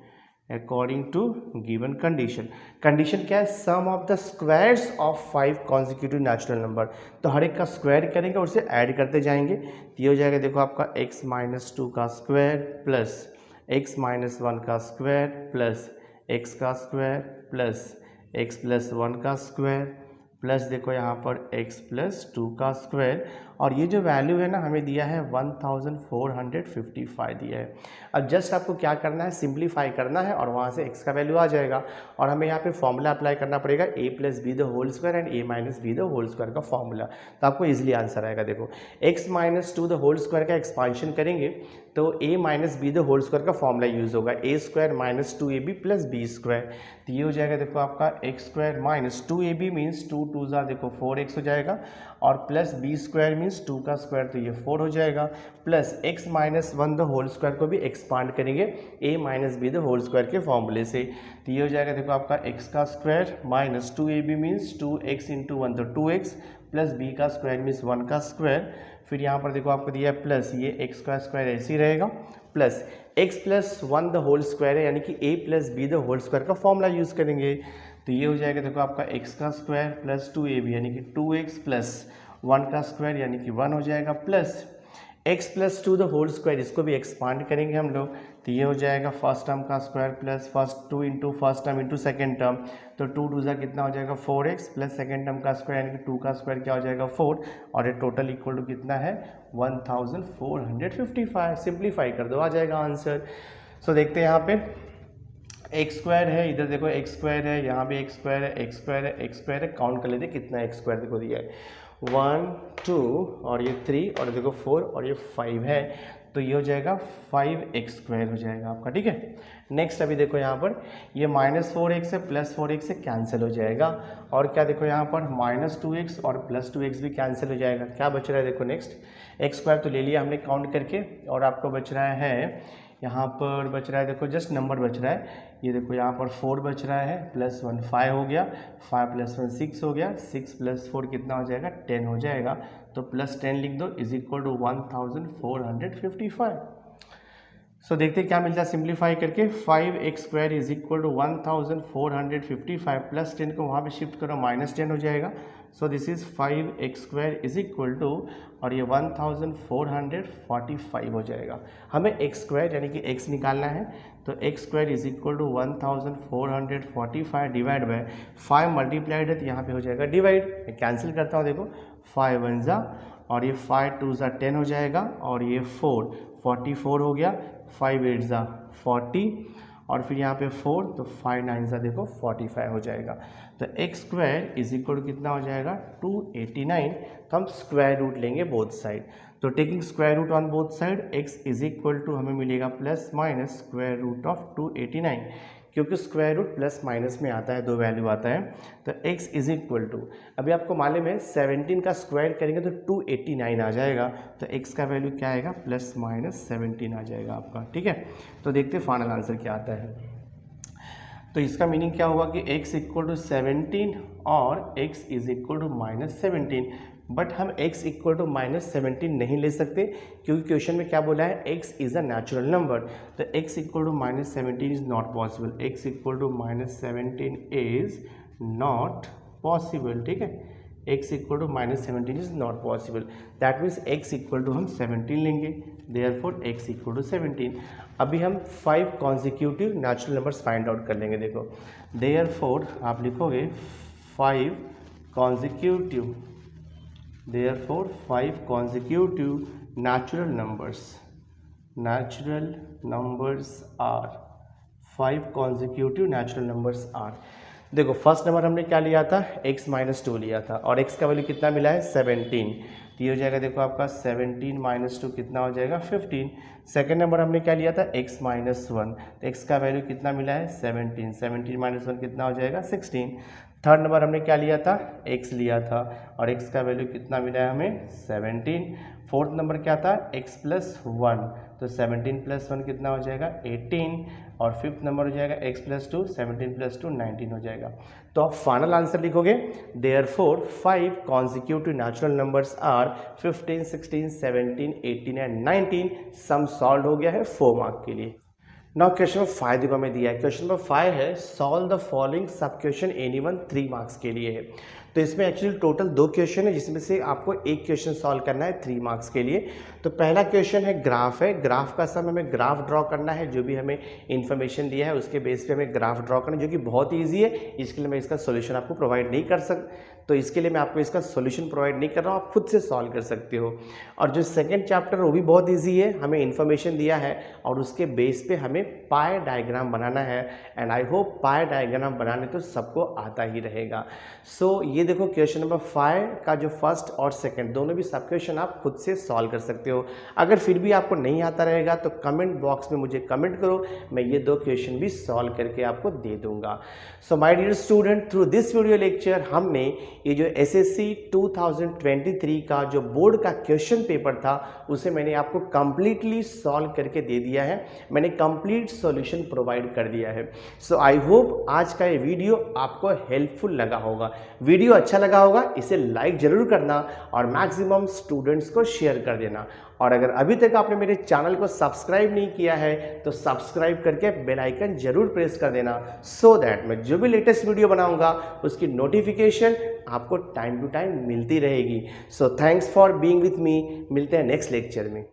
according to given condition, condition क्या है, sum of the squares of 5 consecutive natural number. तो हर एक का स्क्वायर करेंगे और उसे ऐड करते जाएंगे, तो ये हो जाएगा देखो आपका x माइनस 2 का स्क्वायर प्लस x माइनस 1 का स्क्वायर प्लस x का स्क्वायर प्लस x प्लस 1 का स्क्वायर प्लस देखो यहाँ पर x प्लस 2 का स्क्वायर, और ये जो वैल्यू है ना हमें दिया है 1455 दिया है। अब जस्ट आपको क्या करना है, सिंप्लीफाई करना है और वहाँ से x का वैल्यू आ जाएगा, और हमें यहाँ पे फॉर्मूला अप्लाई करना पड़ेगा a plus B the whole square and a minus B the whole square का फॉर्मूला, तो आपको इजीली आंसर आएगा। देखो x minus 2 the whole square का एक्सपांशन करेंगे तो a minus B the whole square का फॉर्मूला यूज होगा, a square minus 2ab plus B square. तो ये हो जाएगा देखो आपका x square minus 2ab means 2 2 ज़ा देखो 4x हो जाएगा, और प्लस बी स्क्वायर मीन्स 2 का स्क्वायर तो ये 4 हो जाएगा, plus x minus 1 the whole square को भी एक्सपांड करेंगे a minus B the whole square के फॉर्मूले से। तो ये हो जाएगा देखो आपका x का square minus 2ab means 2x into 1 तो 2x प्लस b का स्क्वायर मीन्स 1 का स्क्वायर, फिर यहाँ पर देखो आपको दिया है प्लस ये x का स्क्वायर ऐसे ही रहेगा, plus x plus 1 the whole square है यानी कि a plus B the whole square का फॉर्मूला यूज़ करेंगे। तो ये हो जाएगा देखो आपका x का स्क्वायर प्लस 2ab यानी कि 2x प्लस 1 का स्क्वायर यानी कि 1 हो जाएगा, plus x plus 2 the whole square, इसको भी एक्सपांड करेंगे हम लोग, तो ये हो जाएगा फर्स्ट टर्म का square plus first 2 into first term into second term, तो 2 2 ज़ा कितना हो जाएगा 4x प्लस सेकेंड टर्म का स्क्वायर यानी कि 2 का स्क्वायर क्या हो जाएगा 4, और ये टोटल इक्वल टू कितना है 1455। सिंप्लीफाई कर दो आ जाएगा आंसर। सो देखते हैं यहाँ पे एक्स स्क्वायर है, इधर देखो एक्स स्क्वायर है, यहाँ भी एक्स स्क्वायर है, एक्स स्क्वायर है, एक्स स्क्वायर है, काउंट कर लेते हैं कितना एक्स स्क्वायर देखो दिया है 1 2 और ये 3 और देखो 4 और ये 5 है, तो ये हो जाएगा 5x स्क्वायर हो जाएगा आपका। ठीक है, नेक्स्ट अभी देखो यहाँ पर ये माइनस 4x है प्लस 4x से कैंसिल हो जाएगा, और क्या देखो यहाँ पर माइनस 2x और प्लस 2x भी कैंसिल हो जाएगा। क्या बच रहा है देखो नेक्स्ट एक्स स्क्वायर तो ले लिया हमने काउंट करके, और आपको बच रहा है यहाँ पर बच रहा है देखो जस्ट नंबर बच रहा है, ये देखो यहाँ पर 4 बच रहा है प्लस 1 5 हो गया, 5 प्लस 1 6 हो गया, 6 प्लस 4 कितना हो जाएगा 10 हो जाएगा, तो प्लस 10 लिख दो इज इक्वल टू 1455। सो देखते हैं क्या मिलता है सिंप्लीफाई करके, 5x square is equal to 1455 plus 10 को वहाँ पे शिफ्ट करो माइनस 10 हो जाएगा, so this is 5x² is equal to, और ये 1445 हो जाएगा। हमें x² यानी कि x निकालना है, तो x² is equal to 1445 divide by 5 multiplied है तो यहाँ पे हो जाएगा डिवाइड। मैं कैंसिल करता हूँ, देखो 5 1 जा और ये 5 2 जा 10 हो जाएगा, और ये 44 हो गया, 5 8 जा 40 और फिर यहाँ पे 4 तो 5 9 जा देखो 45 हो जाएगा। तो x² इज इक्वल टू कितना हो जाएगा 289। तो हम स्क्वायर रूट लेंगे बोथ साइड, तो taking square root on both side x is equal to हमें मिलेगा plus minus square root of 289, क्योंकि स्क्वायर रूट प्लस माइनस में आता है, दो वैल्यू आता है। तो x इज इक्वल टू, अभी आपको मालूम है 17 का स्क्वायर करेंगे तो 289 आ जाएगा, तो x का वैल्यू क्या आएगा प्लस माइनस 17 आ जाएगा आपका। ठीक है, तो देखते हैं फाइनल आंसर क्या आता है। तो इसका मीनिंग क्या होगा कि x इक्वल टू 17 और x is equal to minus 17, but हम x इक्वल टू माइनस 17 नहीं ले सकते, क्योंकि क्वेश्चन में क्या बोला है x is a natural number. तो x equal to minus 17 is not possible, x equal to minus 17 is not possible. ठीक है, x equal to minus 17 is not possible, that means x equal to हम 17 लेंगे, therefore x equal to 17। अभी हम 5 consecutive natural numbers find out कर लेंगे। देखो therefore आप लिखोगे 5 consecutive, therefore 5 consecutive natural numbers are 5 consecutive natural numbers are। देखो फर्स्ट नंबर हमने क्या लिया था x माइनस 2 लिया था, और x का वैल्यू कितना मिला है 17, तो ये हो जाएगा देखो आपका 17 माइनस 2 कितना हो जाएगा 15। सेकेंड नंबर हमने क्या लिया था x माइनस 1, तो x का वैल्यू कितना मिला है 17, 17 माइनस 1 कितना हो जाएगा 16। थर्ड नंबर हमने क्या लिया था x लिया था, और x का वैल्यू कितना मिला है हमें 17। फोर्थ नंबर क्या था x प्लस 1, तो 17 प्लस 1 कितना हो जाएगा 18, और फिफ्थ नंबर हो जाएगा x प्लस 2, 17 प्लस 2 19 हो जाएगा। तो आप फाइनल आंसर लिखोगे therefore 5 consecutive natural numbers are 15, 16, 17, 18 and 19। Sum solve हो गया है 4 मार्क के लिए। नाउ क्वेश्चन नंबर 5 देखो हमें दिया है, क्वेश्चन नंबर 5 है सॉल्व द फॉलोइंग सब क्वेश्चन एनीवन 3 मार्क्स के लिए है। तो इसमें एक्चुअली टोटल 2 क्वेश्चन है, जिसमें से आपको एक क्वेश्चन सॉल्व करना है 3 मार्क्स के लिए। तो पहला क्वेश्चन है ग्राफ है, ग्राफ का सम हमें ग्राफ ड्रॉ करना है, जो भी हमें इन्फॉर्मेशन दिया है उसके बेस पे हमें ग्राफ ड्रॉ करना है, जो कि बहुत ईजी है। इसके लिए मैं इसका सोल्यूशन आपको प्रोवाइड नहीं कर तो इसके लिए मैं आपको इसका सोल्यूशन प्रोवाइड नहीं कर रहा हूँ, आप खुद से सॉल्व कर सकते हो। और जो सेकंड चैप्टर वो भी बहुत इजी है, हमें इन्फॉर्मेशन दिया है और उसके बेस पे हमें पाई डायग्राम बनाना है, and I hope pi diagram बनाने तो सबको आता ही रहेगा। सो ये देखो क्वेश्चन नंबर 5 का जो फर्स्ट और सेकंड दोनों भी सब क्वेश्चन आप खुद से सॉल्व कर सकते हो। अगर फिर भी आपको नहीं आता रहेगा तो कमेंट बॉक्स में मुझे कमेंट करो, मैं ये 2 क्वेश्चन भी सॉल्व करके आपको दे दूंगा। So my dear student, through this video lecture हमने ये जो एसएससी 2023 का जो बोर्ड का क्वेश्चन पेपर था उसे मैंने आपको कंप्लीटली सॉल्व करके दे दिया है, मैंने कंप्लीट सॉल्यूशन प्रोवाइड कर दिया है। सो आई होप आज का ये वीडियो आपको हेल्पफुल लगा होगा। वीडियो अच्छा लगा होगा इसे लाइक जरूर करना और मैक्सिमम स्टूडेंट्स को शेयर कर देना। और अगर अभी तक आपने मेरे चैनल को सब्सक्राइब नहीं किया है तो सब्सक्राइब करके बेल आइकन जरूर प्रेस कर देना, सो दैट मैं जो भी लेटेस्ट वीडियो बनाऊंगा उसकी नोटिफिकेशन आपको टाइम टू टाइम मिलती रहेगी। So thanks for being with me, मिलते हैं नेक्स्ट लेक्चर में।